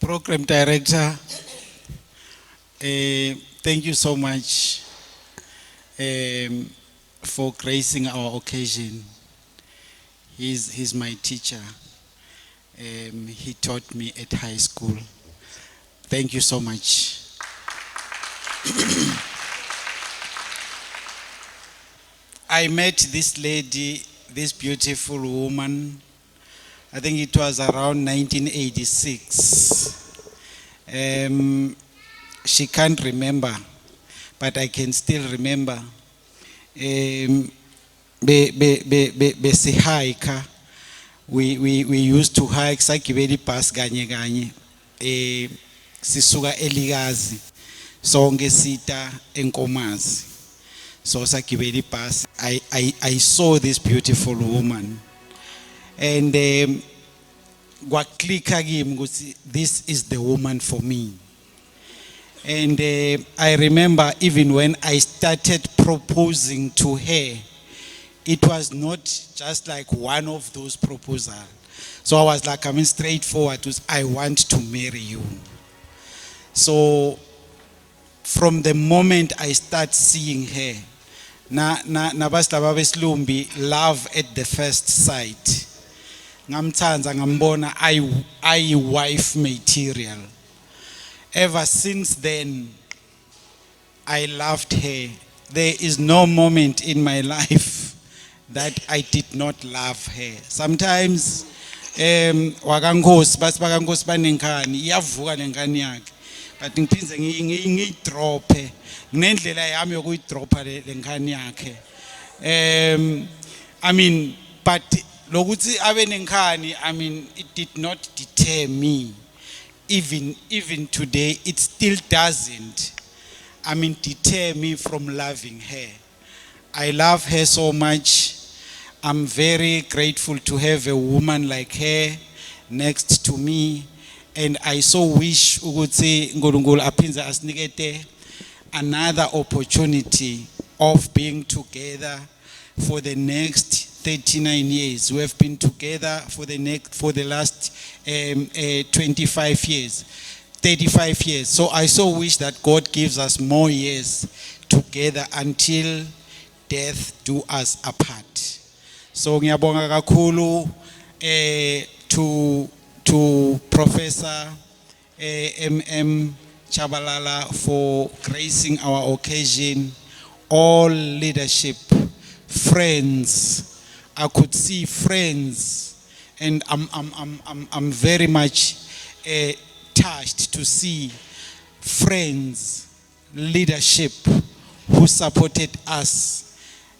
Program director, thank you so much for gracing our occasion. He's my teacher. He taught me at high school. Thank you so much. I met this lady, this beautiful woman, I think it was around 1986. She can't remember, but I can still remember. Besihayika, we used to hike sagibeli bus ganye ganye. Sisuka eLikazi, sonke sita enkomazi. So sagibeli bus. I saw this beautiful woman. And this is the woman for me. And I remember even when I started proposing to her, it was not just like one of those proposals. So I was like, I mean, straightforward, I want to marry you. So from the moment I start seeing her, nabasitaba besilumbi, love at the first sight. Ngamthanza ngambona I wife material. Ever since then, I loved her. There is no moment in my life that I did not love her. Sometimes wakankosi basibakankosi banenkani iyavuka lenkani yakhe, but ngiphinze ngiyidrophe ngendlela yami yokuyidropha lenkani yakhe. I mean, but lokuthi abe nenkani, I mean, it did not deter me. Even today, it still doesn't, I mean, deter me from loving her. I love her so much. I'm very grateful to have a woman like her next to me. And I so wish ukuthi uNkulunkulu aphinze asinikete another opportunity of being together for the next 39 years. We have been together for the last 25 years, 35 years. So I so wish that God gives us more years together until death do us apart. So ngiyabonga kakhulu to Professor MM Chabalala for gracing our occasion, all leadership, friends. I could see friends, and I'm very much touched to see friends, leadership who supported us.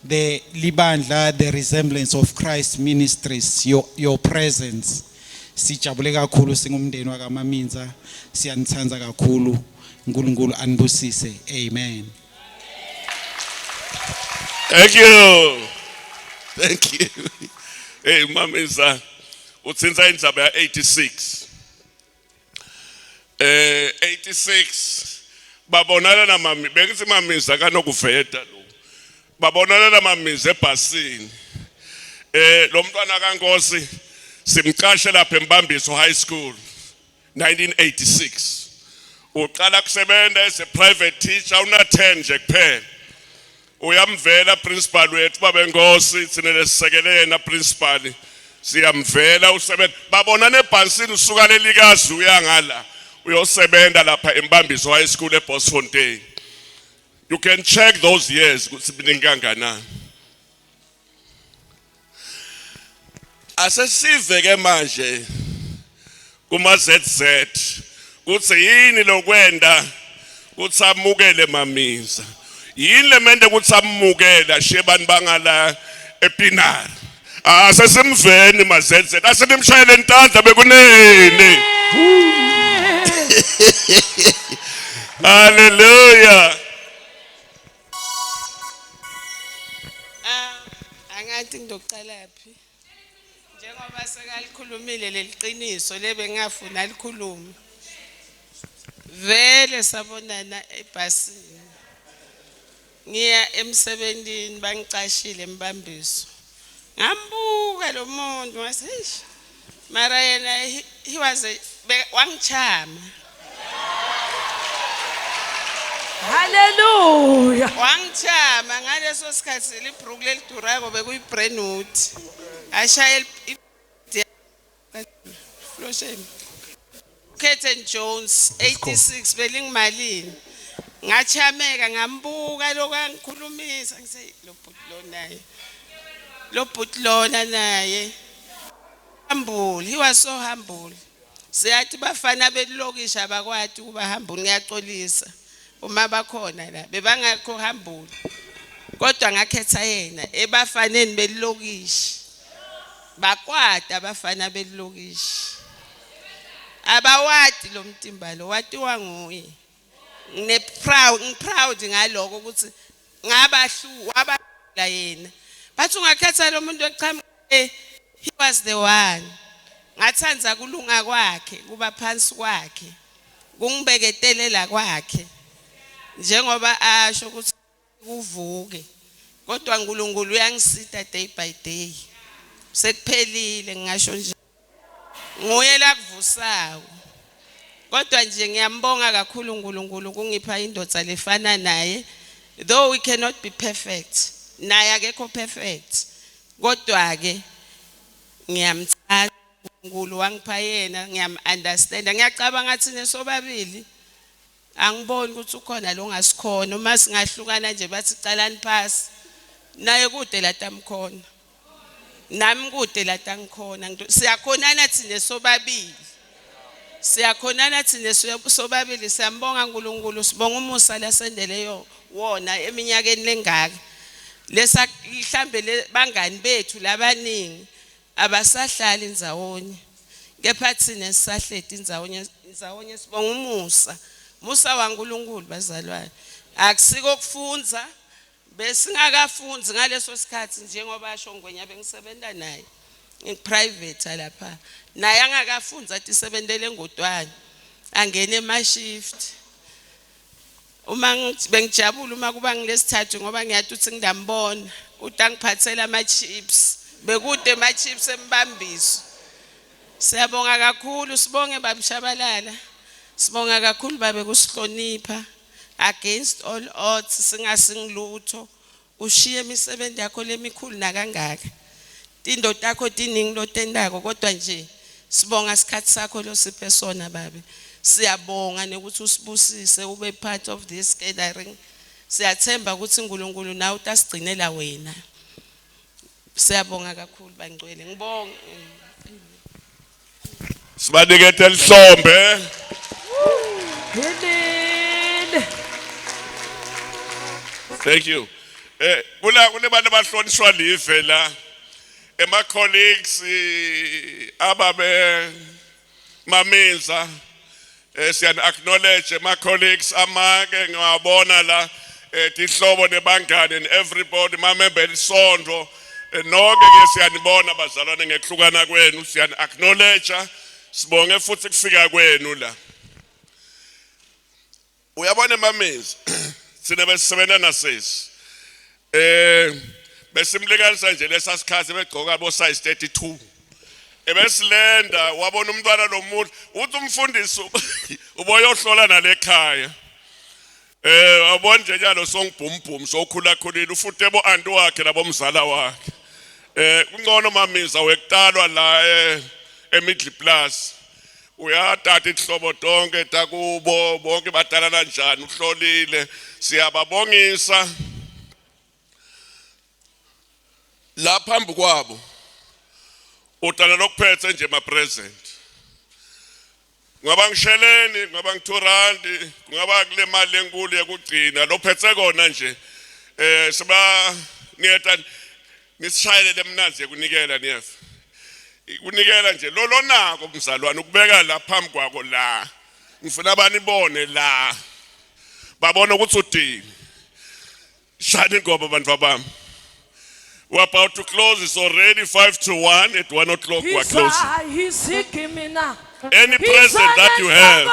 The Libandla, the Resemblance of Christ Ministries, your presence. Sijabule kakhulu singumndeni wakaMaminza, siyanithanza kakhulu. uNkulunkulu anibusise. Amen. Thank you. Thank you. Hey, Maminza, utsinza indzaba ya 86. 86 babonana na mami, bekithi Maminza kanokuveta lo. Babonana na Maminza ebhasini. Lo mntwana kaNkosi simqashe lapha eMbambiso High School 1986. Uqala kusebenza as a private teacher una 10 nje kuphela. Uyamvela principal wethu babenkosi thina lesisekele yena principal siyamvela usebenza babonana ebhansini usuka lelikazi uyangala uyosebenza lapha eMbambiso High School eBosfontein. You can check those years ukuthi biningangana. Asesive ke manje kuma ZZ kuthi yini lokwenda kuthi amukele Maminza. Yini lemende kuthi amukela shebani bangala ePinar. Asesimveni mazeze asenimshayele intandla bekunene. Hallelujah. Angathi ngidoqala phi. Njengoba sekalikhulumile leliqiniso lebengafuna likhulume. Vele sabonana ebhasini. Ngiya emsebenzini bangicashile eMbambiso. Ngambuka lo muntu ngathi eish. Mara yena he was wangichama. Hallelujah. Wangichama ngaleso sikhathi libruku lelidurako bekuyiBrentwood. Ashaya Floshen. Kate Jones 86 belingimalini. Ngachameka ngambuka lokangikhulumisa ngise lo Butlona naye humble. He was so humble. Siyathi bafana belokisha abakwati kuba humble ngiyaxolisa uma bakhona la bebangakho humble kodwa ngakhetha yena ebafaneni belokishi bakwata abafana belokishi abawati lo mtimba lo watiwa nguye proud ngaloko ukuthi ngabahlu wabala yena bathi ungakhetha lo muntu eqhamuke he was the one ngathanza kulunga kwakhe kuba phansi kwakhe kungibeketelela kwakhe njengoba asho ukuthi kuvuke kodwa uNkulunkulu uyangisita day by day sekuphelile ngisho nje nguye la kuvusayo Kodwa nje ngiyambonga kakhulu uNkulunkulu kungipha indoda lefana naye. Though we cannot be perfect, naye akekho perfect. Kodwa ke ngiyamthanda uNkulunkulu wangipha yena, ngiyam-understand. Ngiyacabanga ngathi nesobabili angiboni ukuthi ukhona lo ngasikhona uma singahlukana nje bathi calani phasi. Naye kude la tamkhona. Nami kude la tangikhona. Siyakhonana thina sobabili. Siyakhonana thina sobabili. Siyambonga uNkulunkulu, sibonga umusa lasendeleyo wona eminyakeni lengaka. Lesa mhlambe bangani bethu labaningi abasahlali inzawonye. Kepha thina sisahleti inzawonye sibonga umusa. Musa waNkulunkulu bazalwane. Akusiko kufunza besingakafunzi ngaleso sikhathi njengoba asho Ngwenya bengisebenza naye private lapha. Naye angakafunza athi sebendele ngodwana. Angene emashift. Uma bengijabula uma kuba ngilesithathu ngoba ngiyathi uthi ngidambona utangiphathela ama chips. Bekude ama chips embambiso. Siyabonga kakhulu, sibonge babishabalala. Sibonga kakhulu babe kusihlonipha. Against all odds singasingilutho ushiye imisebenzi yakho lemikhulu nakangaka. Indoda yakho diningi lotendako kodwa nje sibonga isikhathi sakho lo siphe sona babe. Siyabonga nokuthi usibusise ube part of this gathering. Siyathemba ukuthi uNkulunkulu nawe utasigcinela wena. Siyabonga kakhulu bangcwele. Ngibonga. Sibadekethe lihlombe. Thank you. Kunebantu abahlonishwa live la. Ema colleagues ababe Mamenza siyan acknowledge my colleagues amake ngiyabona la tihlobo nebangane and everybody mamembe lisondlo nonke ke siyanibona bazalwane ngekuhlukana kwenu siyan acknowledge sibonge futhi kufika kwenu la. Uyabona Mamenza sine besebenza nasisi besimlikanisa nje lesasikhathi begcoka bo size 32 ebesilenda wabona umntwana lomuntu uthi umfundisi uboyohlola nalekhaya wabona nje njalo songibhumbhum sokhula khulile ufute bo anti wakhe labo mzala wakhe kungcono Mamenza wekutalwa la eMiddle Plus uyatata ihlobo tonke takubo bonke badala kanjani uhlolile siyababongisa la phambi kwabo utala lokuphethe nje ma present ngaba ngisheleni ngaba ngithurandi ngaba kule mali enkulu yokugcina lophethe kona nje siba ngiyeta nisishayele lemnanzi yekunikela niyefa kunikela nje lo nako umzalwane ukubeka la phambi kwako la ngifuna abanibone la babona ukuthi udini shani ngoba abantu bami. We're about to close. It's already 5 to 1. At 1 o'clock we're closing. Any present that you have.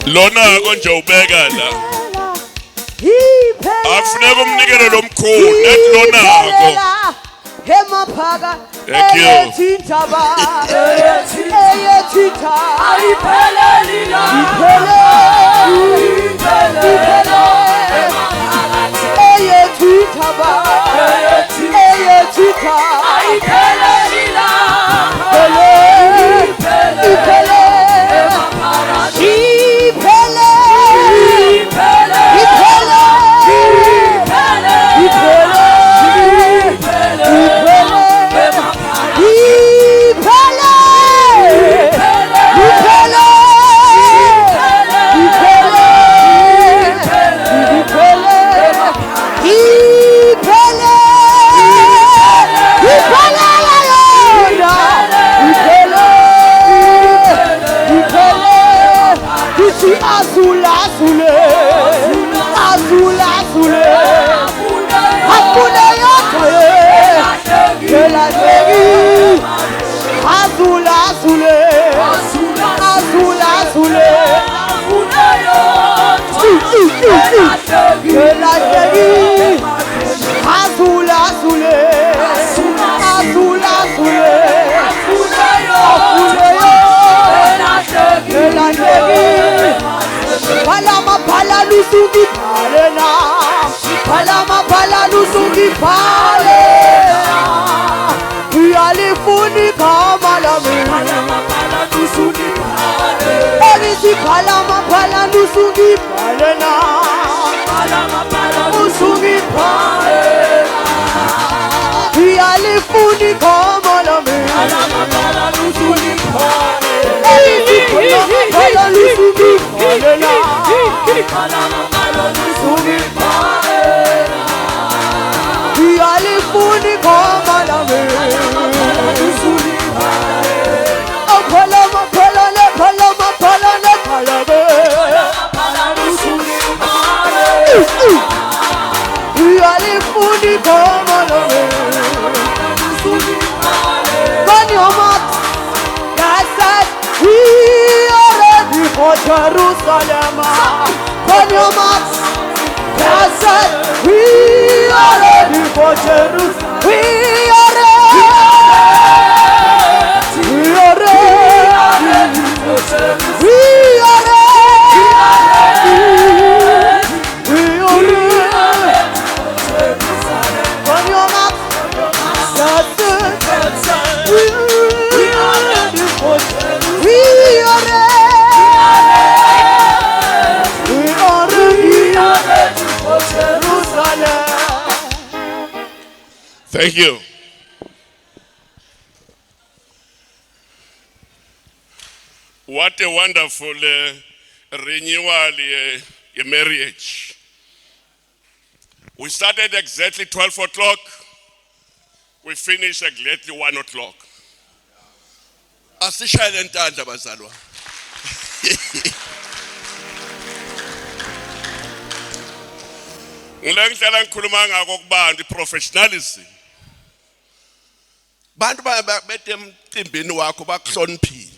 Lona konje ubeka la afuneka umnikelo lomkhulu nethi lonako Hemaphaka Thank you. eyethintaba eyethintha ayipheleli la iphelele eyethintaba eyethintha ayipheleli la iphelele Azul, azul, azul, azul, hakuna yote kila tegi. Azul, azul, azul, azul, hakuna yote kila tegi. Azul, azul, azul, azul, hakuna yote kila tegi. Palama pala lusugi palena, palama pala lusugi palena. Yalifuni kama lami, palama pala lusugi palena. Elisi palama pala lusugi palena, palama pala lusugi palena. Yalifuni kama lami, palama pala lusugi palena. Elisi palama pala lusugi palena. Palama pala lusugi palena. Yalifuni kama lami, palama lusugi palena. Oh palama pala le, palama pala le, palama pala lusugi palena. Yalifuni kama lami, lusugi palena. On your mark, God said we are ready for Jerusalem. On your marks, God said we are ready for Jerusalem. We are ready. We are ready for Jerusalem. We are ready. We are ready for Jerusalem. On your marks, God said we are ready for Jerusalem. We are ready. Thank you. What a wonderful renewal marriage. We started exactly 12 o'clock. We finished exactly 1 o'clock. Asishayele intandla bazalwa. Ngihlala ngikhuluma ngako kubandi professionalism. Bantu bethe emcimbini wakho bakuhloniphile.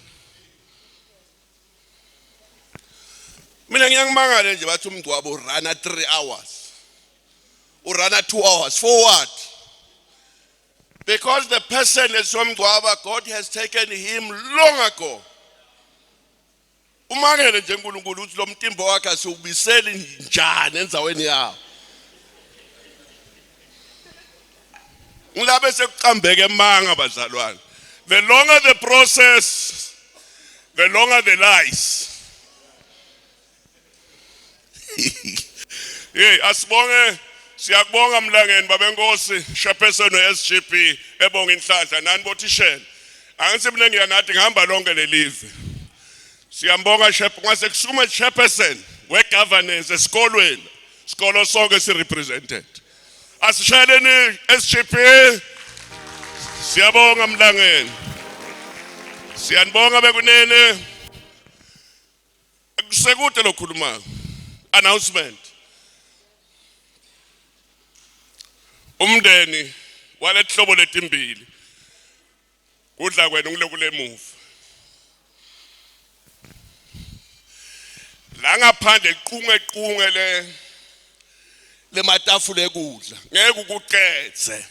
Mina ngiyangimangala nje bathi umngcwabo urana 3 hours. Urana 2 hours for what? Because the person is somngcwaba, God has taken him long ago. Umangele nje uNkulunkulu uthi lo mtimbo wakhe asiubiseli njani enzaweni yawo. Ngilabe sekuqambeke emanga bazalwane. The longer the process, the longer the lies. Hey, asibonge siyakubonga mlangeni babenkosi Chairperson we-SGP ebonga inhlanhla nani bothishela. Angithi mina ngiyanathi ngihamba lonke lelive. Siyambonga ngase kusuma Chairperson we-governance esikolweni. Isikolo sonke si-represented. Asishayeleni SGP. Siyabonga mlangeni. Siyanibonga bekunene. Kusekude lokhuluma. Announcement. Umndeni walehlobo letimbili. Kudla kwena ngilekule move. La ngaphandle iqunge le matafula ekudla ngeke ukuqedze.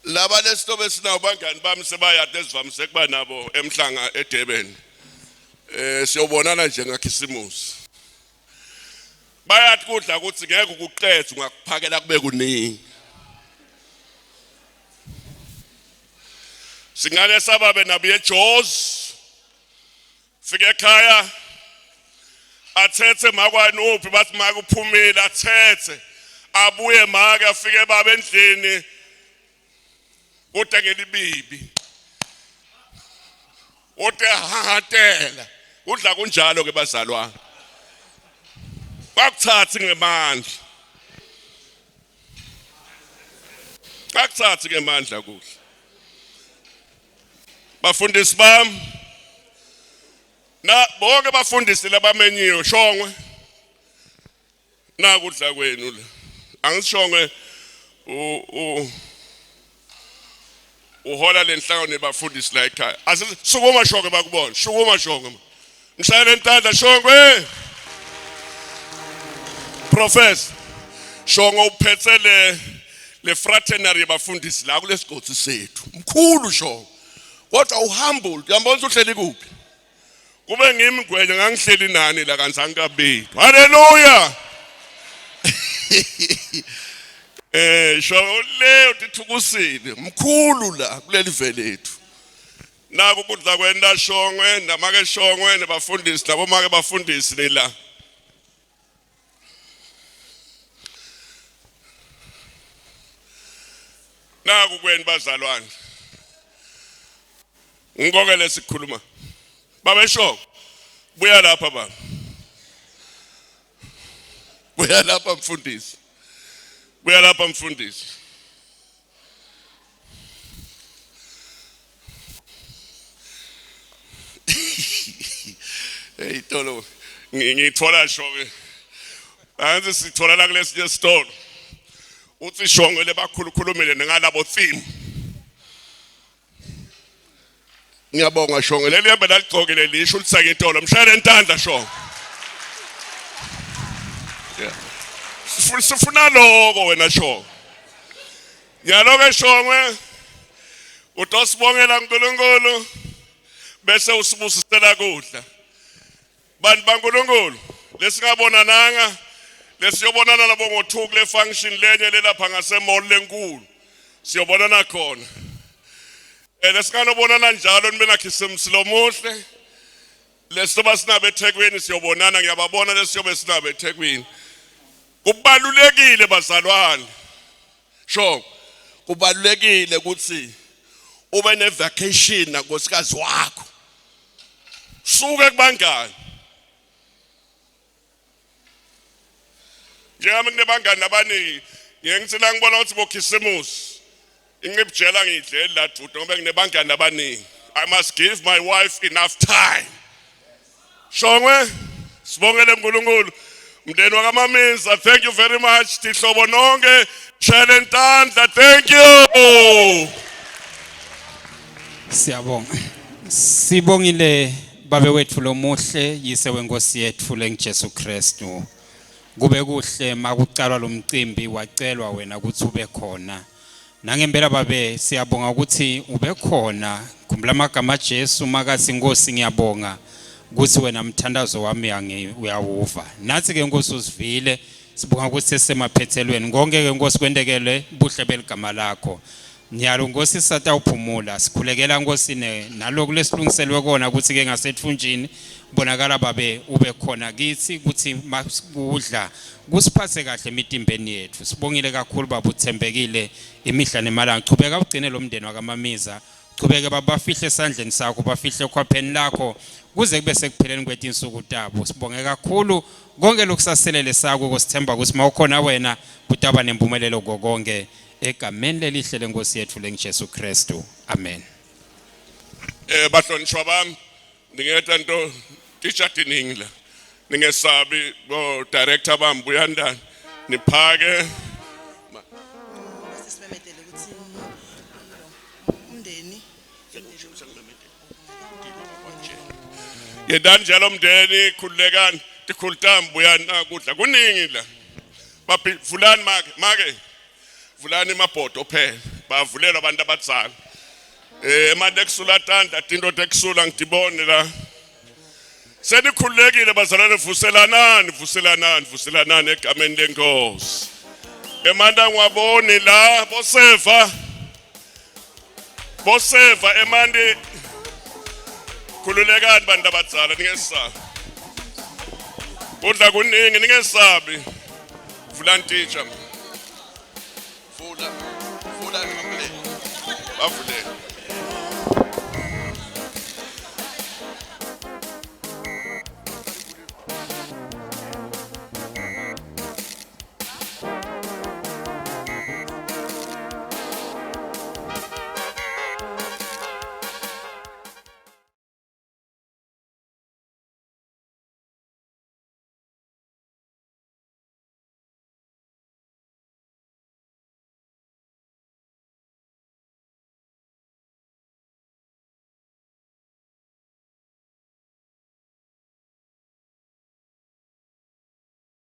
laba lesitobe sinawo bangani bami sebayade esivamise kuba nabo emhlanga eDurban siyobonana nje ngakhisimusi bayathi kudla ukuthi ngeke ukuqedza ungakuphakela kube kuningi singale sababe nabiye Jaws fike ekhaya athethe makwani uphi bathi maka uphumile athethe abuye maka afike baba endlini kodwa ngelibibi kodwa hatela udla kunjalo ke bazalwane bakuthathi ngemandla bakuthathi ngemandla kuhle bafundisi bami na bonke bafundisi labamenyiwe shongwe na kudla kwenu la angisishongwe uhola lenhlangano nebafundisi la ekhaya asisukuma shongwe bakubona sukuma shongwe mshayele intandla shongwe professor shongwe uphethe le fraternary yabafundisi la kulesigodi sethu mkhulu shongwe kodwa uhumble uyambona uhleli kuphi kube ngimi ngwenye ngangihleli nani la kanzange kabethu haleluya shongwe le utithukusile mkhulu la kuleli velethu naku kudla kwenda shongwe namake shongwe nebafundisi labo make bafundisi nila naku kweni bazalwane ngokele sikhuluma baba shongwe buya lapha baba buya lapha mfundisi buya lapha mfundisi hey tolo ngithola shongwe anze sithola la kulesi store uthi shongwe lebakhulukhulumile ngalabo theme ngiyabonga shongwe leli yembe laligcokile lisho ulisake intolo mshayele intandla shongwe sifuna lokho wena shongwe ngiyaloke shongwe utosibongela uNkulunkulu bese usibusisela kudla bantu baNkulunkulu lesingabona nanga lesiyobonana nabo ngo2 kule function lenye lelapha ngasemall lenkulu siyobonana khona lesinganobonana njalo nibe nakhisimsilo muhle lesiba sinabe eThekwini siyobonana ngiyababona lesiyobe sinabe eThekwini kubalulekile bazalwane sho kubalulekile ukuthi ube ne vacation nankosikazi wakho suke kubangani njengami kunebangani abaningi ngiyengitsela ngibona ukuthi bokhisimusi ingibjela ngidlela la dudu ngoba nginebangani abaningi I must give my wife enough time shongwe sibongele uNkulunkulu mndeni wakamamiza thank you very much tihlobo nonke shayela intandla thank you siyabonga sibongile babe wethu lomuhle yise wenkosi yethu lengiJesu Kristu kube kuhle makucalwa lomcimbi wacelwa wena ukuthi ube khona nangempela babe siyabonga ukuthi ube khona khumbula amagama kaJesu makathi inkosi ngiyabonga ukuthi wena mthandazo wami uyawuva nathi ke inkosi usivile sibonga ukuthi sesemaphethelweni konke ke inkosi kwendekele buhle beligama lakho nyalo inkosi satawuphumula sikhulekela inkosi naloko lesilungiselwe kona ukuthi ke ngasethunjini bonakala babe ube khona kithi ukuthi makudla kusiphathe kahle emitimbeni yethu sibongile kakhulu baba uthembekile imihla nemalanga chubeka ugcine lo mndeni wakamamiza chubeke babafihle esandleni sakho bafihle ekhwapheni lakho kuze kube sekupheleni kwetinsuku tabo sibonge kakhulu konke lokusaselele sakho kusithemba ukuthi mawukhona wena kutaba nempumelelo gokonke egameni lelihle lenkosi yethu lengiJesu Kristu amen bahlonishwa bami ngingeta into teacher diningla ningesabi bo director bami buyandani niphake sisibemedele ukuthi umndeni yedani njalo mndeni khulekani tikhultam buyana kudla kuningi la baphi vulani make vulani mabhodo phela bavulelwa abantu abadzala manje kusula tanda tinto tekusula ngidibone la senikhululekile bazalwane vuselanani egameni lenkosi emanda ngwaboni la boseva emandi khululekani bantu abadzala ningesabi kudla kuningi ningesabi vula ntitsha vula bavulele